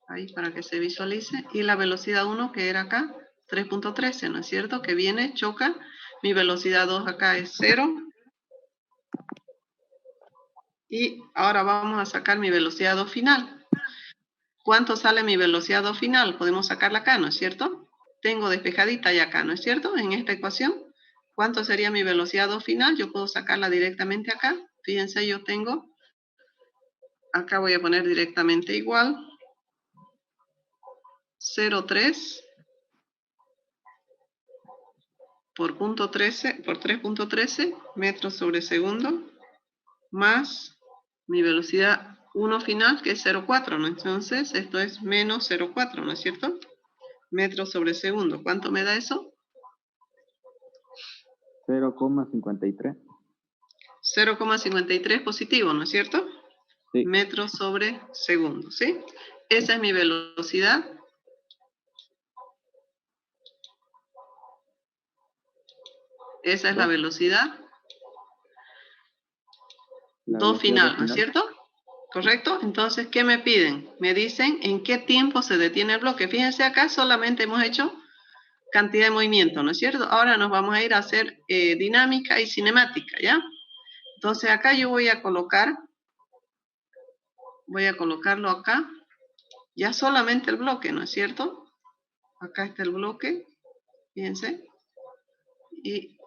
Ahí para que se visualice. Y la velocidad 1 que era acá, 3.13, ¿no es cierto? Que viene, choca. Mi velocidad 2 acá es 0. Y ahora vamos a sacar mi velocidad 2 final. ¿Cuánto sale mi velocidad 2 final? Podemos sacarla acá, ¿no es cierto? Tengo despejadita ya acá, ¿no es cierto? En esta ecuación. ¿Cuánto sería mi velocidad 2 final? Yo puedo sacarla directamente acá. Fíjense, yo tengo acá voy a poner directamente igual. 0,3 por punto 13, por 3.13 metros sobre segundo, más mi velocidad 1 final, que es 0,4, ¿no? Entonces, esto es menos 0,4, ¿no es cierto? Metros sobre segundo. ¿Cuánto me da eso? 0,53. 0,53 positivo, ¿no es cierto? Sí. Metros sobre segundo, ¿sí? Esa es mi velocidad. Esa es la velocidad. Do final, ¿no es cierto? ¿Correcto? Entonces, ¿qué me piden? Me dicen en qué tiempo se detiene el bloque. Fíjense acá, solamente hemos hecho cantidad de movimiento, ¿no es cierto? Ahora nos vamos a ir a hacer dinámica y cinemática, ¿ya? Entonces, acá yo voy a colocarlo acá, ya solamente el bloque, ¿no es cierto? Acá está el bloque, fíjense. Y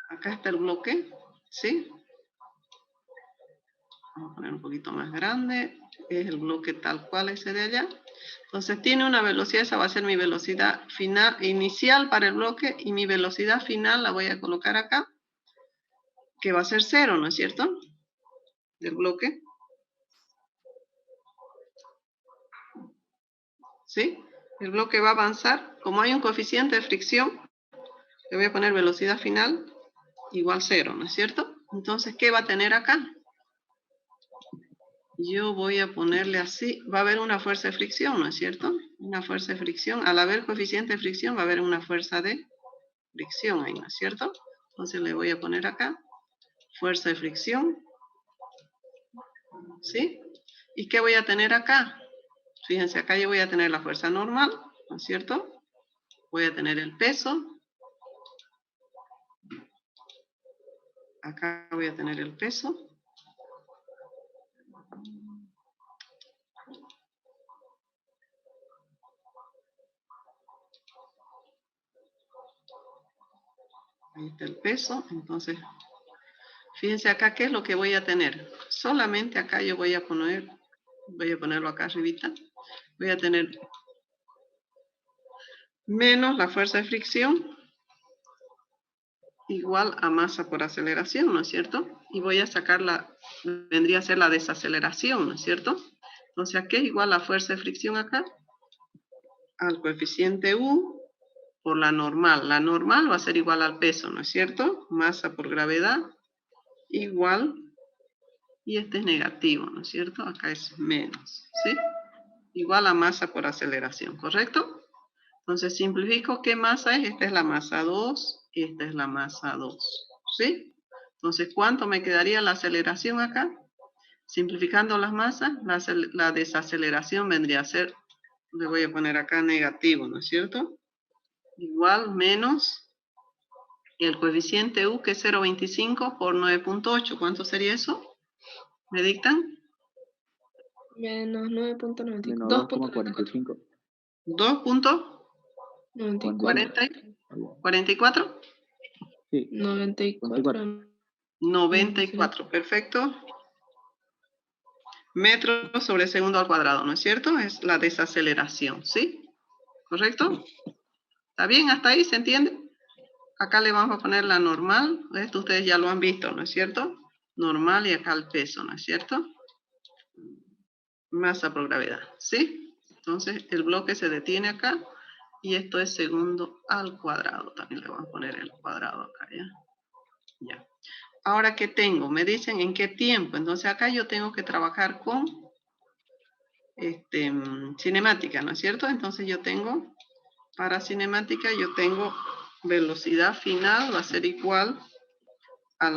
acá está el bloque, ¿sí? Vamos a poner un poquito más grande. Es el bloque tal cual ese de allá. Entonces tiene una velocidad, esa va a ser mi velocidad final, inicial para el bloque, y mi velocidad final la voy a colocar acá, que va a ser 0, ¿no es cierto? Del bloque. ¿Sí? El bloque va a avanzar. Como hay un coeficiente de fricción, le voy a poner velocidad final igual 0, ¿no es cierto? Entonces, ¿qué va a tener acá? Yo voy a ponerle así, va a haber una fuerza de fricción, ¿no es cierto? Una fuerza de fricción. Al haber coeficiente de fricción, va a haber una fuerza de fricción ahí, ¿no es cierto? Entonces le voy a poner acá, fuerza de fricción, ¿sí? ¿Y qué voy a tener acá? Fíjense, acá yo voy a tener la fuerza normal, ¿no es cierto? Voy a tener el peso. Acá voy a tener el peso. Ahí está el peso. Entonces, fíjense acá qué es lo que voy a tener. Solamente acá yo voy a ponerlo acá arribita. Voy a tener menos la fuerza de fricción igual a masa por aceleración, ¿no es cierto? Y voy a sacar vendría a ser la desaceleración, ¿no es cierto? Entonces, ¿a qué es igual la fuerza de fricción acá? Al coeficiente U por la normal. La normal va a ser igual al peso, ¿no es cierto? Masa por gravedad igual, y este es negativo, ¿no es cierto? Acá es menos, ¿sí? Igual a masa por aceleración, ¿correcto? Entonces simplifico qué masa es. Esta es la masa 2 y esta es la masa 2, ¿sí? Entonces, ¿cuánto me quedaría la aceleración acá? Simplificando las masas, la desaceleración vendría a ser, le voy a poner acá negativo, ¿no es cierto? Igual menos el coeficiente U, que es 0,25 por 9.8. ¿Cuánto sería eso? ¿Me dictan? Menos 9.95. Menos 2,45. 2.44. Sí. 94. 94, perfecto. Metros sobre segundo al cuadrado, ¿no es cierto? Es la desaceleración, ¿sí? ¿Correcto? ¿Está bien? ¿Hasta ahí se entiende? Acá le vamos a poner la normal. Esto ustedes ya lo han visto, ¿no es cierto? Normal, y acá el peso, ¿no es cierto? Masa por gravedad, ¿sí? Entonces el bloque se detiene acá, y esto es segundo al cuadrado. También le vamos a poner el cuadrado acá, ¿ya? Ya. Ahora, ¿qué tengo? Me dicen en qué tiempo. Entonces acá yo tengo que trabajar con cinemática, ¿no es cierto? Entonces yo tengo, para cinemática, yo tengo velocidad final, va a ser igual a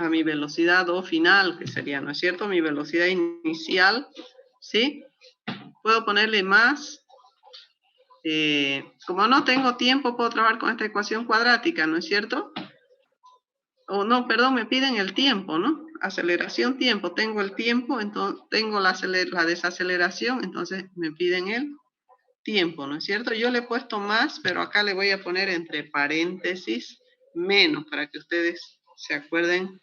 mi velocidad O final, que sería, ¿no es cierto? Mi velocidad inicial, ¿sí? Puedo ponerle más. Como no tengo tiempo, puedo trabajar con esta ecuación cuadrática, ¿no es cierto? O no, perdón, me piden el tiempo, ¿no? Aceleración, tiempo. Tengo el tiempo, entonces tengo la desaceleración, entonces me piden el tiempo, ¿no es cierto? Yo le he puesto más, pero acá le voy a poner entre paréntesis menos, para que ustedes se acuerden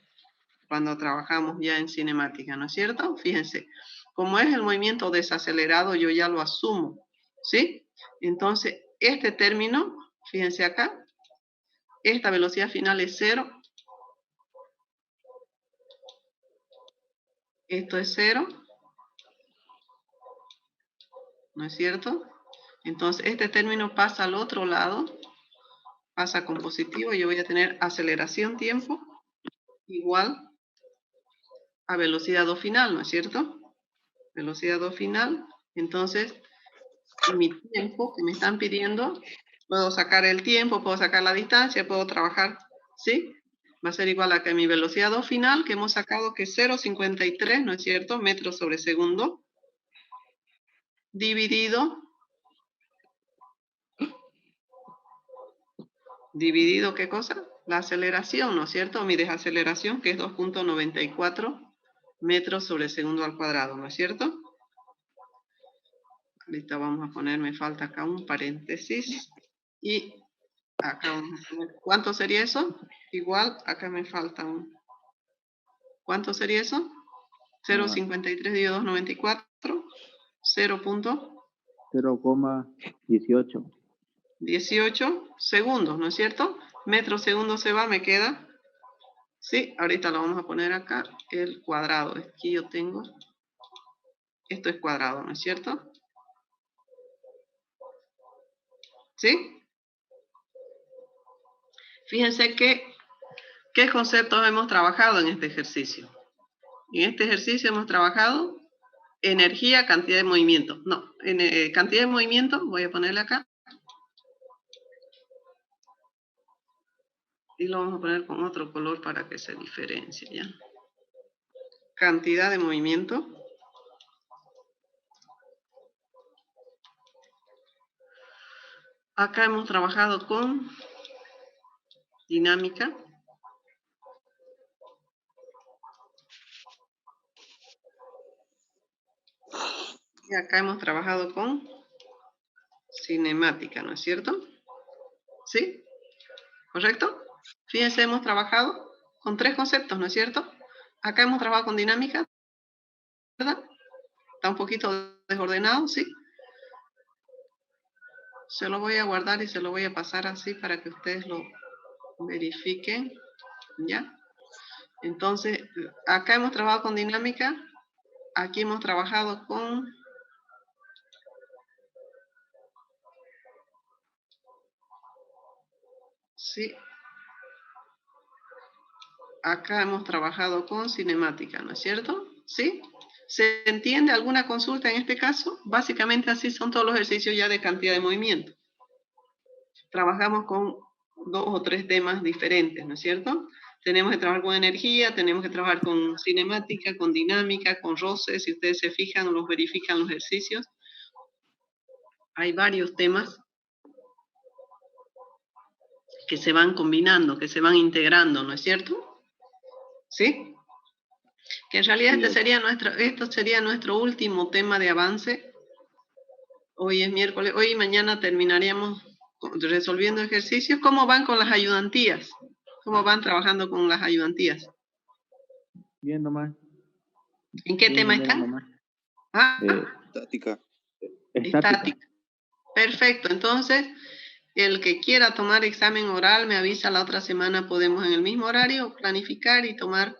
cuando trabajamos ya en cinemática, ¿no es cierto? Fíjense, como es el movimiento desacelerado, yo ya lo asumo, ¿sí? Entonces, este término, fíjense acá, esta velocidad final es 0. Esto es 0. ¿No es cierto? Entonces, este término pasa al otro lado, pasa con positivo, y yo voy a tener aceleración tiempo igual a velocidad O final, ¿no es cierto? Velocidad O final. Entonces, mi tiempo que me están pidiendo, puedo sacar el tiempo, puedo sacar la distancia, puedo trabajar, ¿sí? Va a ser igual a que mi velocidad O final, que hemos sacado que es 0,53, ¿no es cierto? Metros sobre segundo, dividido, ¿qué cosa? La aceleración, ¿no es cierto? Mi desaceleración, que es 2,94 metros sobre segundo al cuadrado, ¿no es cierto? Ahorita vamos a poner, me falta acá un paréntesis. Y acá vamos a poner, ¿cuánto sería eso? Igual, acá me falta un... ¿Cuánto sería eso? 0,53 dividido 2,94, 0,18. 18 segundos, ¿no es cierto? Metro segundo se va, me queda... Sí, ahorita lo vamos a poner acá, el cuadrado. Aquí yo tengo... Esto es cuadrado, ¿no es cierto? ¿Sí? Fíjense qué conceptos hemos trabajado en este ejercicio. En este ejercicio hemos trabajado energía, cantidad de movimiento. No, cantidad de movimiento, voy a ponerle acá. Y lo vamos a poner con otro color para que se diferencie, ¿ya? Cantidad de movimiento. Acá hemos trabajado con dinámica. Y acá hemos trabajado con cinemática, ¿no es cierto? ¿Sí? ¿Correcto? Fíjense, hemos trabajado con 3 conceptos, ¿no es cierto? Acá hemos trabajado con dinámica, ¿verdad? Está un poquito desordenado, ¿sí? Se lo voy a guardar y se lo voy a pasar así para que ustedes lo verifiquen, ¿ya? Entonces, acá hemos trabajado con dinámica, aquí hemos trabajado con... Sí. Acá hemos trabajado con cinemática, ¿no es cierto? ¿Sí? ¿Se entiende alguna consulta en este caso? Básicamente así son todos los ejercicios ya de cantidad de movimiento. Trabajamos con 2 o 3 temas diferentes, ¿no es cierto? Tenemos que trabajar con energía, tenemos que trabajar con cinemática, con dinámica, con roces. Si ustedes se fijan, los verifican los ejercicios. Hay varios temas que se van combinando, que se van integrando, ¿no es cierto? ¿Sí? Que en realidad esto sería nuestro último tema de avance. Hoy es miércoles, hoy y mañana terminaríamos resolviendo ejercicios. ¿Cómo van con las ayudantías? ¿Cómo van trabajando con las ayudantías? Bien nomás. ¿En qué tema están? Nomás. Estática. Estática. Perfecto, entonces el que quiera tomar examen oral me avisa la otra semana, podemos en el mismo horario planificar y tomar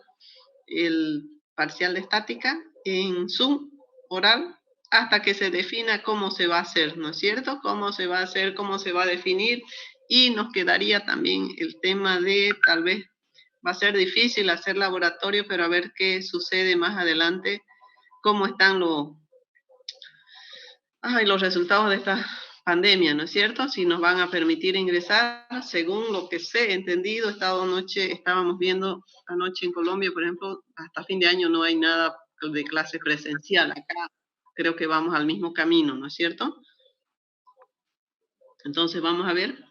el parcial de estática en Zoom oral hasta que se defina cómo se va a hacer, ¿no es cierto? Cómo se va a hacer, cómo se va a definir, y nos quedaría también el tema de, tal vez va a ser difícil hacer laboratorio, pero a ver qué sucede más adelante, cómo están los resultados de esta pandemia, ¿no es cierto? Si nos van a permitir ingresar, según lo que sé, entendido, estábamos viendo anoche en Colombia, por ejemplo, hasta fin de año no hay nada de clase presencial. Acá creo que vamos al mismo camino, ¿no es cierto? Entonces vamos a ver.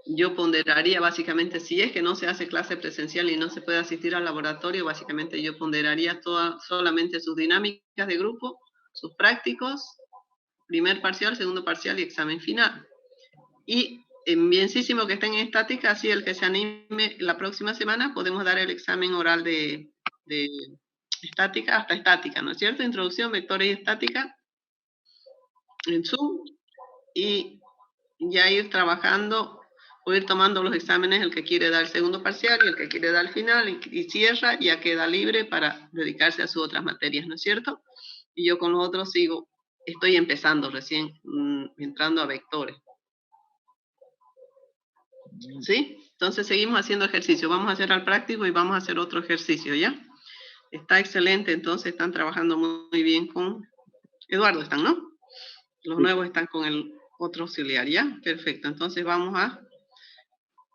Yo ponderaría básicamente, si es que no se hace clase presencial y no se puede asistir al laboratorio, básicamente yo ponderaría solamente sus dinámicas de grupo, sus prácticos, primer parcial, segundo parcial y examen final. Y bienísimo que estén en estática, así el que se anime la próxima semana podemos dar el examen oral de estática hasta estática, ¿no es cierto? Introducción, vectores y estática en Zoom, y ya ir trabajando o ir tomando los exámenes, el que quiere dar el segundo parcial y el que quiere dar el final, y cierra, ya queda libre para dedicarse a sus otras materias, ¿no es cierto? Y yo con los otros sigo, estoy empezando recién, entrando a vectores. ¿Sí? Entonces seguimos haciendo ejercicio. Vamos a hacer al práctico y vamos a hacer otro ejercicio, ¿ya? Está excelente, entonces están trabajando muy bien con Eduardo, ¿están, no? Los Sí. nuevos están con el otro auxiliar, ¿ya? Perfecto, entonces vamos a...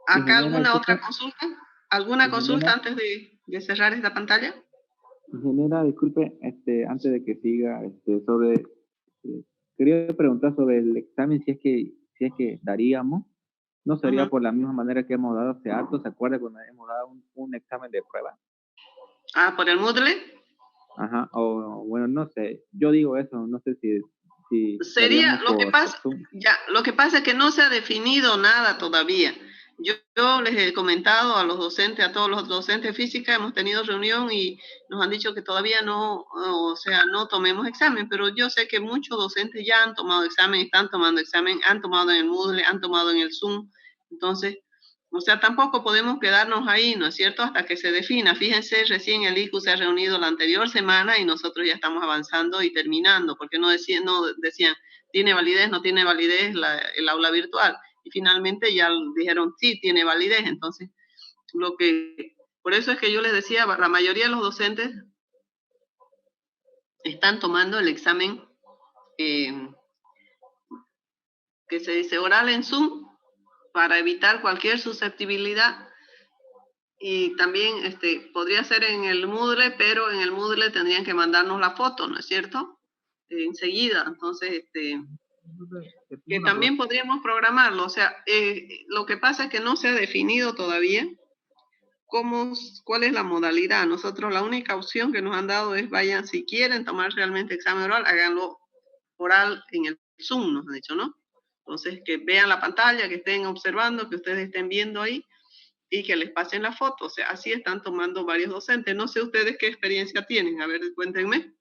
¿Acá alguna otra consulta? ¿Alguna consulta antes de cerrar esta pantalla? Ingeniera, disculpe, antes de que siga, sobre, quería preguntar sobre el examen, si es que daríamos, ¿no sería por la misma manera que hemos dado hace harto? ¿Se acuerda cuando hemos dado un examen de prueba? Ah, ¿por el Moodle? Ajá, o bueno, no sé, yo digo eso, no sé si Sería, lo que por pasa, Zoom. ya, lo que pasa es que no se ha definido nada todavía. Yo les he comentado a los docentes, a todos los docentes de física, hemos tenido reunión y nos han dicho que todavía no, o sea, no tomemos examen, pero yo sé que muchos docentes ya han tomado examen, están tomando examen, han tomado en el Moodle, han tomado en el Zoom. Entonces, o sea, tampoco podemos quedarnos ahí, ¿no es cierto?, hasta que se defina. Fíjense, recién el ICU se ha reunido la anterior semana y nosotros ya estamos avanzando y terminando, porque no decían, tiene validez, no tiene validez el aula virtual. Y finalmente ya dijeron, sí, tiene validez. Entonces, por eso es que yo les decía, la mayoría de los docentes están tomando el examen que se dice oral en Zoom, para evitar cualquier susceptibilidad. Y también podría ser en el Moodle, pero en el Moodle tendrían que mandarnos la foto, ¿no es cierto? Enseguida. Entonces, que también podríamos programarlo. O sea, lo que pasa es que no se ha definido todavía cuál es la modalidad. Nosotros la única opción que nos han dado es, vayan, si quieren tomar realmente examen oral, háganlo oral en el Zoom, nos han dicho, ¿no? Entonces, que vean la pantalla, que estén observando, que ustedes estén viendo ahí y que les pasen la foto. O sea, así están tomando varios docentes. No sé ustedes qué experiencia tienen. A ver, cuéntenme.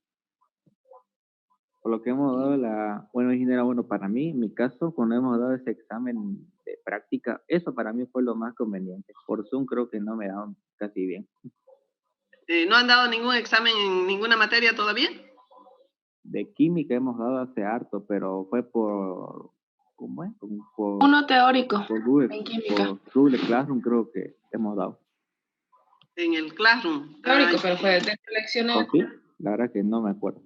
Por lo que hemos dado bueno, ingeniera, bueno, para mí, en mi caso, cuando hemos dado ese examen de práctica, eso para mí fue lo más conveniente. Por Zoom creo que no me daban casi bien. ¿No han dado ningún examen en ninguna materia todavía? De química hemos dado hace harto, pero fue por, ¿cómo es? Uno teórico por Google, en química. por Google Classroom creo que hemos dado. En el Classroom. Teórico, pero fue de seleccionar. ¿O sí? La verdad que no me acuerdo.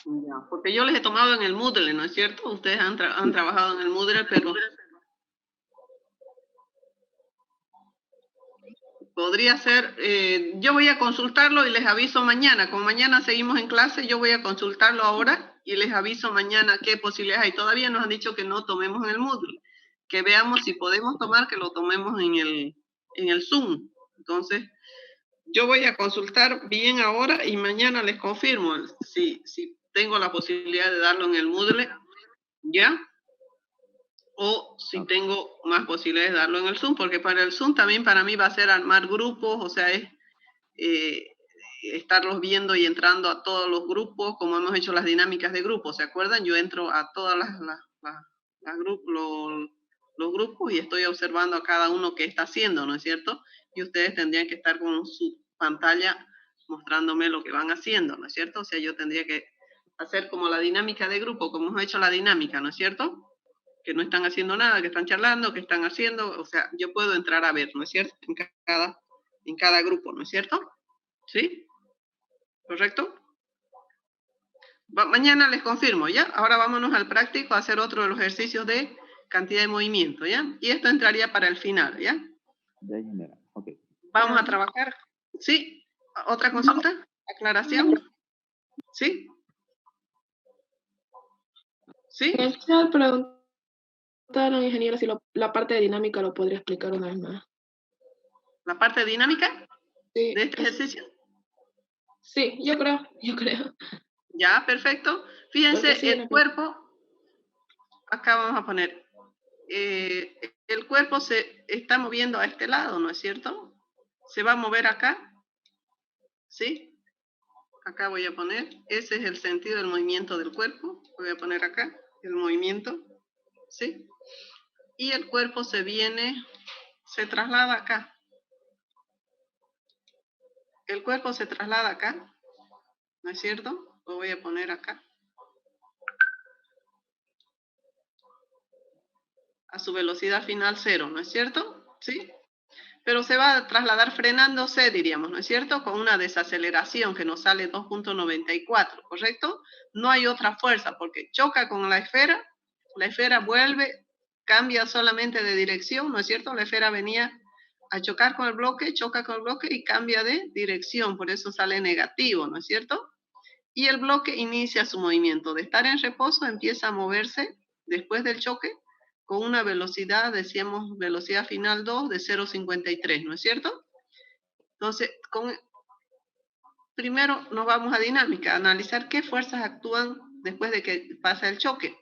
Ya, porque yo les he tomado en el Moodle, ¿no es cierto? Ustedes han trabajado en el Moodle, pero podría ser, yo voy a consultarlo y les aviso mañana. Como mañana seguimos en clase, yo voy a consultarlo ahora y les aviso mañana qué posibilidades hay. Todavía nos han dicho que no tomemos en el Moodle, que veamos si podemos tomar, que lo tomemos en el Zoom. Entonces, yo voy a consultar bien ahora y mañana les confirmo si tengo la posibilidad de darlo en el Moodle, ¿ya? O si tengo más posibilidades de darlo en el Zoom, porque para el Zoom también para mí va a ser armar grupos, o sea, es estarlos viendo y entrando a todos los grupos, como hemos hecho las dinámicas de grupos, ¿se acuerdan? Yo entro a todas los grupos y estoy observando a cada uno qué está haciendo, ¿no es cierto? Y ustedes tendrían que estar con su pantalla mostrándome lo que van haciendo, ¿no es cierto? O sea, yo tendría que hacer como la dinámica de grupo, como hemos hecho la dinámica, ¿no es cierto? Que no están haciendo nada, que están charlando, que están haciendo, o sea, yo puedo entrar a ver, ¿no es cierto? En cada grupo, ¿no es cierto? ¿Sí? ¿Correcto? Mañana les confirmo, ¿ya? Ahora vámonos al práctico a hacer otro de los ejercicios de cantidad de movimiento, ¿ya? Y esto entraría para el final, ¿ya? Ya, ingeniera, ok. Vamos a trabajar. ¿Sí? ¿Otra consulta? ¿Aclaración? ¿Sí? ¿Sí? En el chat preguntaron, ingeniero, si la parte de dinámica lo podría explicar una vez más. ¿La parte dinámica Sí, de este ejercicio? sí, yo creo. Ya, perfecto. Fíjense, Porque sí, el cuerpo, acá vamos a poner, el cuerpo se está moviendo a este lado, ¿no es cierto? Se va a mover acá, ¿sí? Acá voy a poner, ese es el sentido del movimiento del cuerpo. Voy a poner acá el movimiento, ¿sí? Y el cuerpo se traslada acá. El cuerpo se traslada acá, ¿no es cierto? Lo voy a poner acá. A su velocidad final 0, ¿no es cierto? ¿Sí? Pero se va a trasladar frenándose, diríamos, ¿no es cierto? Con una desaceleración que nos sale 2.94, ¿correcto? No hay otra fuerza porque choca con la esfera vuelve, cambia solamente de dirección, ¿no es cierto? La esfera venía a chocar con el bloque, choca con el bloque y cambia de dirección, por eso sale negativo, ¿no es cierto? Y el bloque inicia su movimiento. De estar en reposo empieza a moverse después del choque con una velocidad, decíamos, velocidad final 2 de 0.53, ¿no es cierto? Entonces, primero nos vamos a dinámica, a analizar qué fuerzas actúan después de que pasa el choque.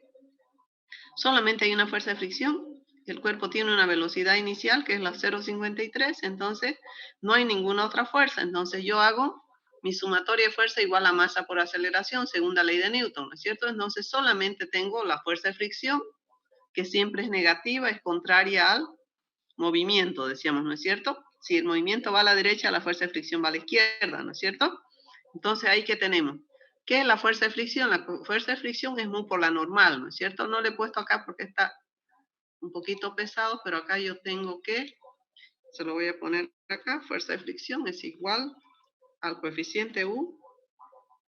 Solamente hay una fuerza de fricción. El cuerpo tiene una velocidad inicial que es la 0.53, entonces no hay ninguna otra fuerza. Entonces yo hago mi sumatoria de fuerza igual a masa por aceleración, segunda ley de Newton, ¿no es cierto? Entonces solamente tengo la fuerza de fricción, que siempre es negativa, es contraria al movimiento, decíamos, ¿no es cierto? Si el movimiento va a la derecha, la fuerza de fricción va a la izquierda, ¿no es cierto? Entonces, ¿ahí qué tenemos? ¿Qué es la fuerza de fricción? La fuerza de fricción es mu por la normal, ¿no es cierto? No le he puesto acá porque está un poquito pesado, pero acá yo tengo que, se lo voy a poner acá, fuerza de fricción es igual al coeficiente U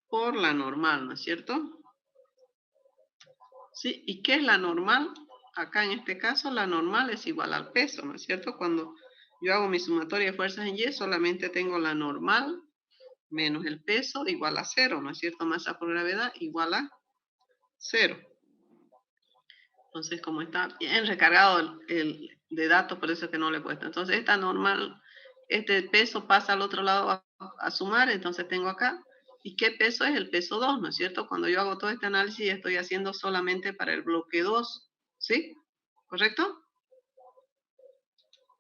por la normal, ¿no es cierto? ¿Sí? ¿Y qué es la normal? Acá en este caso la normal es igual al peso, ¿no es cierto? Cuando yo hago mi sumatoria de fuerzas en Y, solamente tengo la normal menos el peso igual a 0, ¿no es cierto? Masa por gravedad igual a 0. Entonces, como está bien recargado el de datos, por eso es que no le he puesto. Entonces, esta normal, este peso pasa al otro lado a sumar, entonces tengo acá. ¿Y qué peso es? El peso 2, ¿no es cierto? Cuando yo hago todo este análisis, estoy haciendo solamente para el bloque 2, ¿sí? ¿Correcto?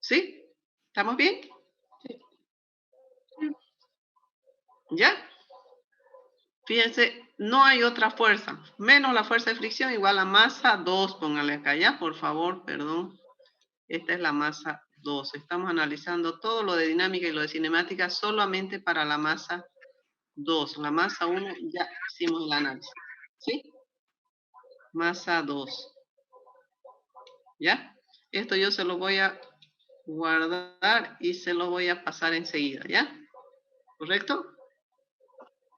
¿Sí? ¿Estamos bien? ¿Ya? Fíjense, no hay otra fuerza, menos la fuerza de fricción igual a masa 2, póngale acá, ¿ya? Por favor, perdón. Esta es la masa 2. Estamos analizando todo lo de dinámica y lo de cinemática solamente para la masa 2. La masa 1 ya hicimos el análisis, ¿sí? Masa 2. ¿Ya? Esto yo se lo voy a guardar y se lo voy a pasar enseguida, ¿ya? ¿Correcto?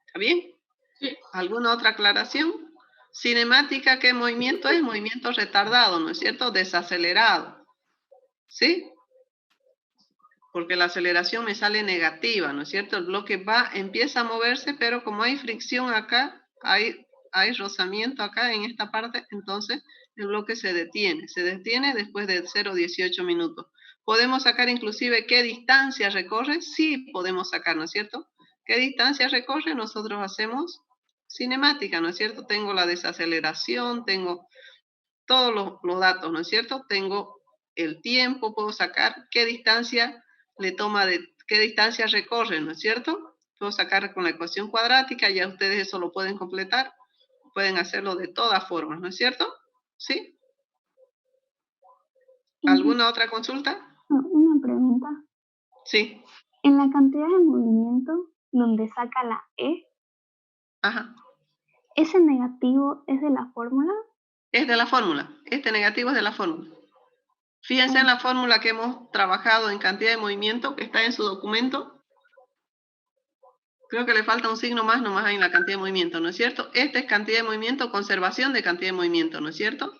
¿Está bien? Sí. ¿Alguna otra aclaración? Cinemática, ¿qué movimiento es? Movimiento retardado, ¿no es cierto? Desacelerado. ¿Sí? Porque la aceleración me sale negativa, ¿no es cierto? El bloque empieza a moverse, pero como hay fricción acá, hay rozamiento acá en esta parte, entonces el bloque se detiene después de 0,18 minutos. ¿Podemos sacar inclusive qué distancia recorre? Sí, podemos sacar, ¿no es cierto? ¿Qué distancia recorre? Nosotros hacemos cinemática, ¿no es cierto? Tengo la desaceleración, tengo todos los datos, ¿no es cierto? Tengo el tiempo, puedo sacar qué distancia le toma qué distancia recorre, ¿no es cierto? Puedo sacar con la ecuación cuadrática, ya ustedes eso lo pueden completar, pueden hacerlo de todas formas, ¿no es cierto? ¿Sí? ¿Alguna otra consulta? Una pregunta. Sí. En la cantidad de movimiento donde saca la E, Ajá. ¿ese negativo es de la fórmula? Es de la fórmula. Este negativo es de la fórmula. Fíjense en la fórmula que hemos trabajado en cantidad de movimiento, que está en su documento. Creo que le falta un signo más, nomás hay en la cantidad de movimiento, ¿no es cierto? Esta es cantidad de movimiento, conservación de cantidad de movimiento, ¿no es cierto?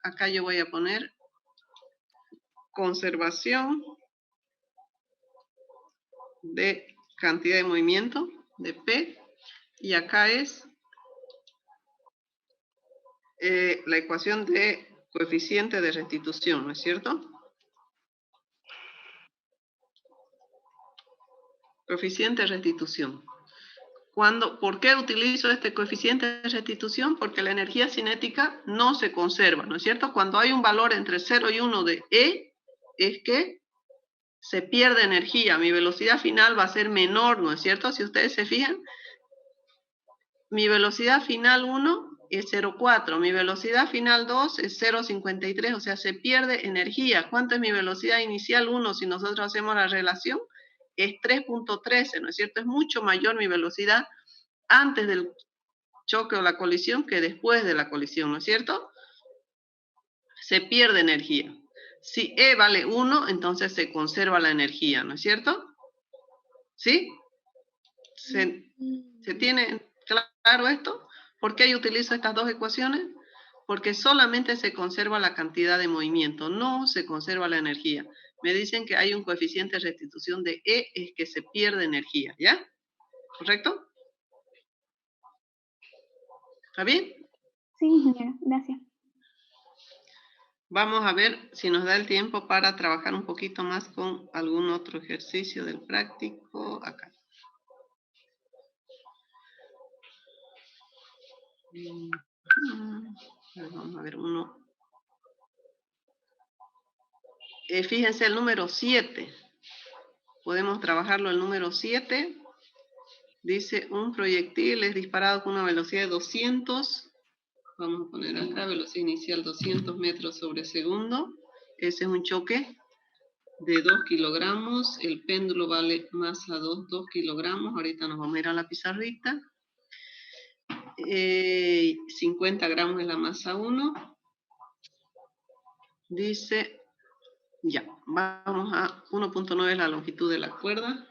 Acá yo voy a poner conservación de cantidad de movimiento, de P, y acá es la ecuación de coeficiente de restitución, ¿no es cierto? Coeficiente de restitución. ¿Por qué utilizo este coeficiente de restitución? Porque la energía cinética no se conserva, ¿no es cierto? Cuando hay un valor entre 0 y 1 de E, es que se pierde energía. Mi velocidad final va a ser menor, ¿no es cierto? Si ustedes se fijan, mi velocidad final 1 es 0,4, mi velocidad final 2 es 0,53, o sea, se pierde energía. ¿Cuánto es mi velocidad inicial 1 si nosotros hacemos la relación? Es 3,13, ¿no es cierto? Es mucho mayor mi velocidad antes del choque o la colisión que después de la colisión, ¿no es cierto? Se pierde energía. Si E vale 1, entonces se conserva la energía, ¿no es cierto? ¿Sí? ¿Se tiene claro esto? ¿Por qué yo utilizo estas dos ecuaciones? Porque solamente se conserva la cantidad de movimiento, no se conserva la energía. Me dicen que hay un coeficiente de restitución de E, es que se pierde energía, ¿ya? ¿Correcto? ¿Está bien? Sí, ingeniera, gracias. Vamos a ver si nos da el tiempo para trabajar un poquito más con algún otro ejercicio del práctico. Acá. Vamos a ver uno. Fíjense el número 7. Podemos trabajarlo el número 7. Dice, un proyectil es disparado con una velocidad de 200. Vamos a poner acá, velocidad inicial 200 metros sobre segundo. Ese es un choque de 2 kilogramos. El péndulo vale masa 2 kilogramos. Ahorita nos vamos a ir a la pizarrita. 50 gramos es la masa 1. Dice, ya, vamos a 1.9 es la longitud de la cuerda.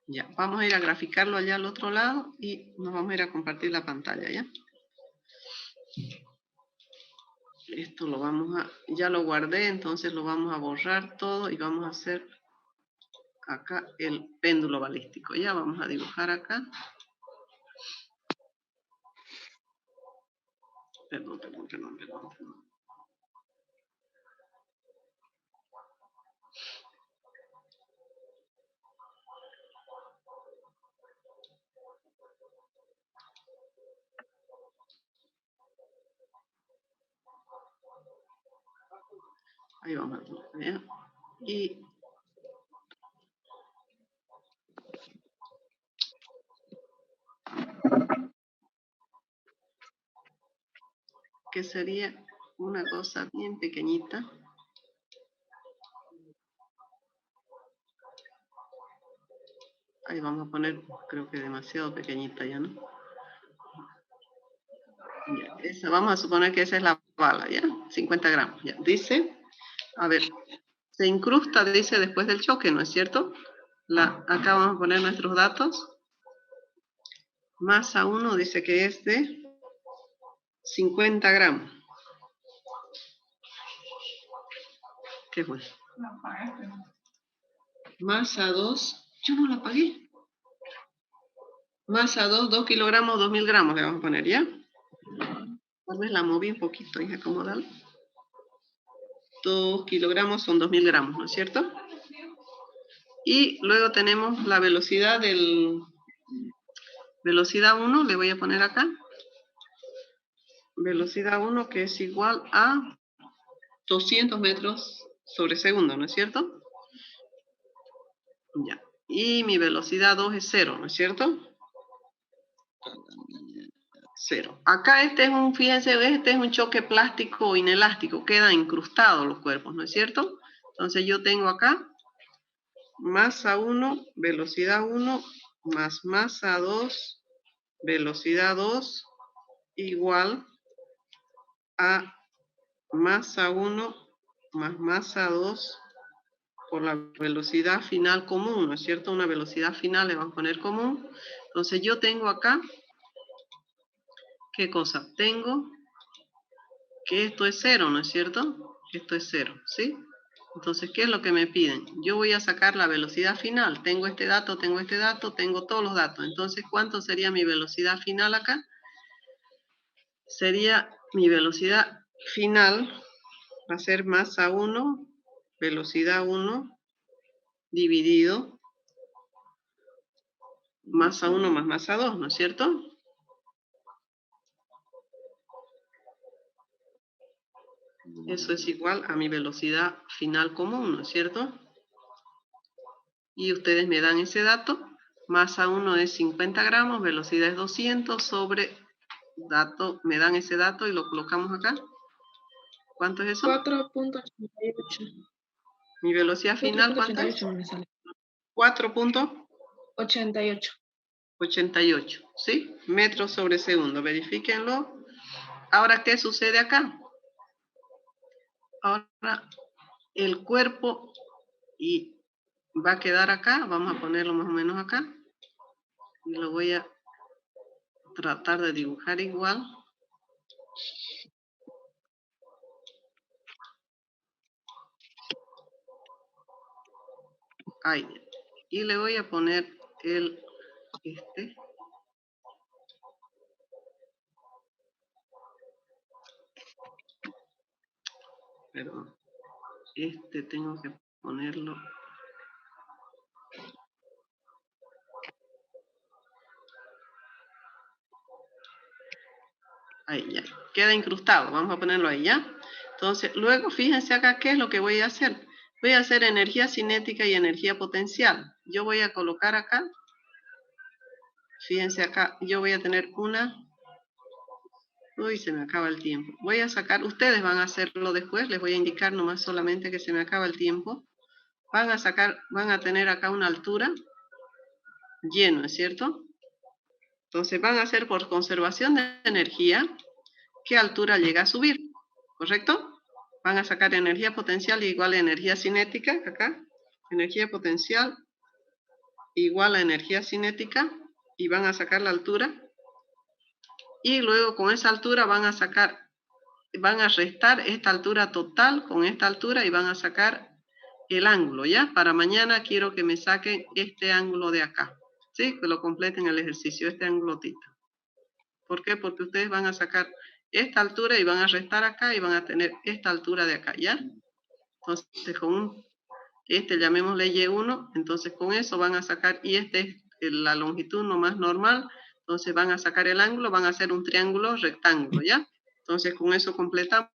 Ya, vamos a ir a graficarlo allá al otro lado y nos vamos a ir a compartir la pantalla, ¿ya? Esto lo vamos a, ya lo guardé, entonces lo vamos a borrar todo y vamos a hacer acá el péndulo balístico. Ya vamos a dibujar acá. Perdón. Ahí vamos a ver. Y que sería una cosa bien pequeñita. Ahí vamos a poner, creo que demasiado pequeñita ya, ¿no? Ya, esa, vamos a suponer que esa es la bala, ¿ya? 50 gramos, ya. Dice, a ver, se incrusta, dice, después del choque, ¿no es cierto? Acá vamos a poner nuestros datos. Masa 1 dice que es de 50 gramos. ¿Qué fue? Masa 2, yo no la pagué. Masa 2 kilogramos, 2000 gramos le vamos a poner, ¿ya? Tal vez la moví un poquito y acomodarla. 2 kilogramos son 2000 gramos, ¿no es cierto? Y luego tenemos la velocidad del... Velocidad 1, le voy a poner acá. Velocidad 1 que es igual a 200 metros sobre segundo, ¿no es cierto? Ya. Y mi velocidad 2 es 0, ¿no es cierto? 0. Acá fíjense, este es un choque plástico inelástico, quedan incrustados los cuerpos, ¿no es cierto? Entonces yo tengo acá masa 1, velocidad 1, más masa 2, velocidad 2, igual a masa 1 más masa 2 por la velocidad final común, ¿no es cierto? Una velocidad final le vamos a poner común. Entonces yo tengo acá, ¿qué cosa? Tengo que esto es 0, ¿no es cierto? Esto es 0, ¿sí? Entonces, ¿qué es lo que me piden? Yo voy a sacar la velocidad final. Tengo este dato, tengo todos los datos. Entonces, ¿cuánto sería mi velocidad final acá? Sería mi velocidad final, va a ser masa 1, velocidad 1, dividido masa 1 más masa 2, ¿no es cierto? Eso es igual a mi velocidad final común, ¿no es cierto? Y ustedes me dan ese dato. Masa 1 es 50 gramos, velocidad es 200 sobre dato, me dan ese dato y lo colocamos acá. ¿Cuánto es eso? 4.88. Mi velocidad final, ¿cuánto es? 4.88 me sale. 4.88, 88. ¿sí? Metros sobre segundo, verifíquenlo. Ahora, ¿qué sucede acá? Ahora, el cuerpo y va a quedar acá, vamos a ponerlo más o menos acá. Y lo voy a tratar de dibujar igual. Ahí. Y le voy a poner el perdón, tengo que ponerlo. Ahí ya, queda incrustado, vamos a ponerlo ahí ya. Entonces, luego fíjense acá qué es lo que voy a hacer. Voy a hacer energía cinética y energía potencial. Yo voy a colocar acá, fíjense acá, yo voy a tener una. Uy, se me acaba el tiempo. Voy a sacar, ustedes van a hacerlo después, les voy a indicar nomás solamente que se me acaba el tiempo. Van a sacar, van a tener acá una altura lleno, ¿es cierto? Entonces van a hacer por conservación de energía, ¿qué altura llega a subir? ¿Correcto? Van a sacar energía potencial igual a energía cinética, acá. Energía potencial igual a energía cinética y van a sacar la altura. Y luego con esa altura van a sacar, van a restar esta altura total con esta altura y van a sacar el ángulo, ¿ya? Para mañana quiero que me saquen este ángulo de acá, ¿sí? Que lo completen el ejercicio, este ángulo tita. ¿Por qué? Porque ustedes van a sacar esta altura y van a restar acá y van a tener esta altura de acá, ¿ya? Entonces con llamémosle Y1, entonces con eso van a sacar, y es la longitud no más normal, entonces van a sacar el ángulo, van a hacer un triángulo rectángulo, ¿ya? Entonces con eso completamos.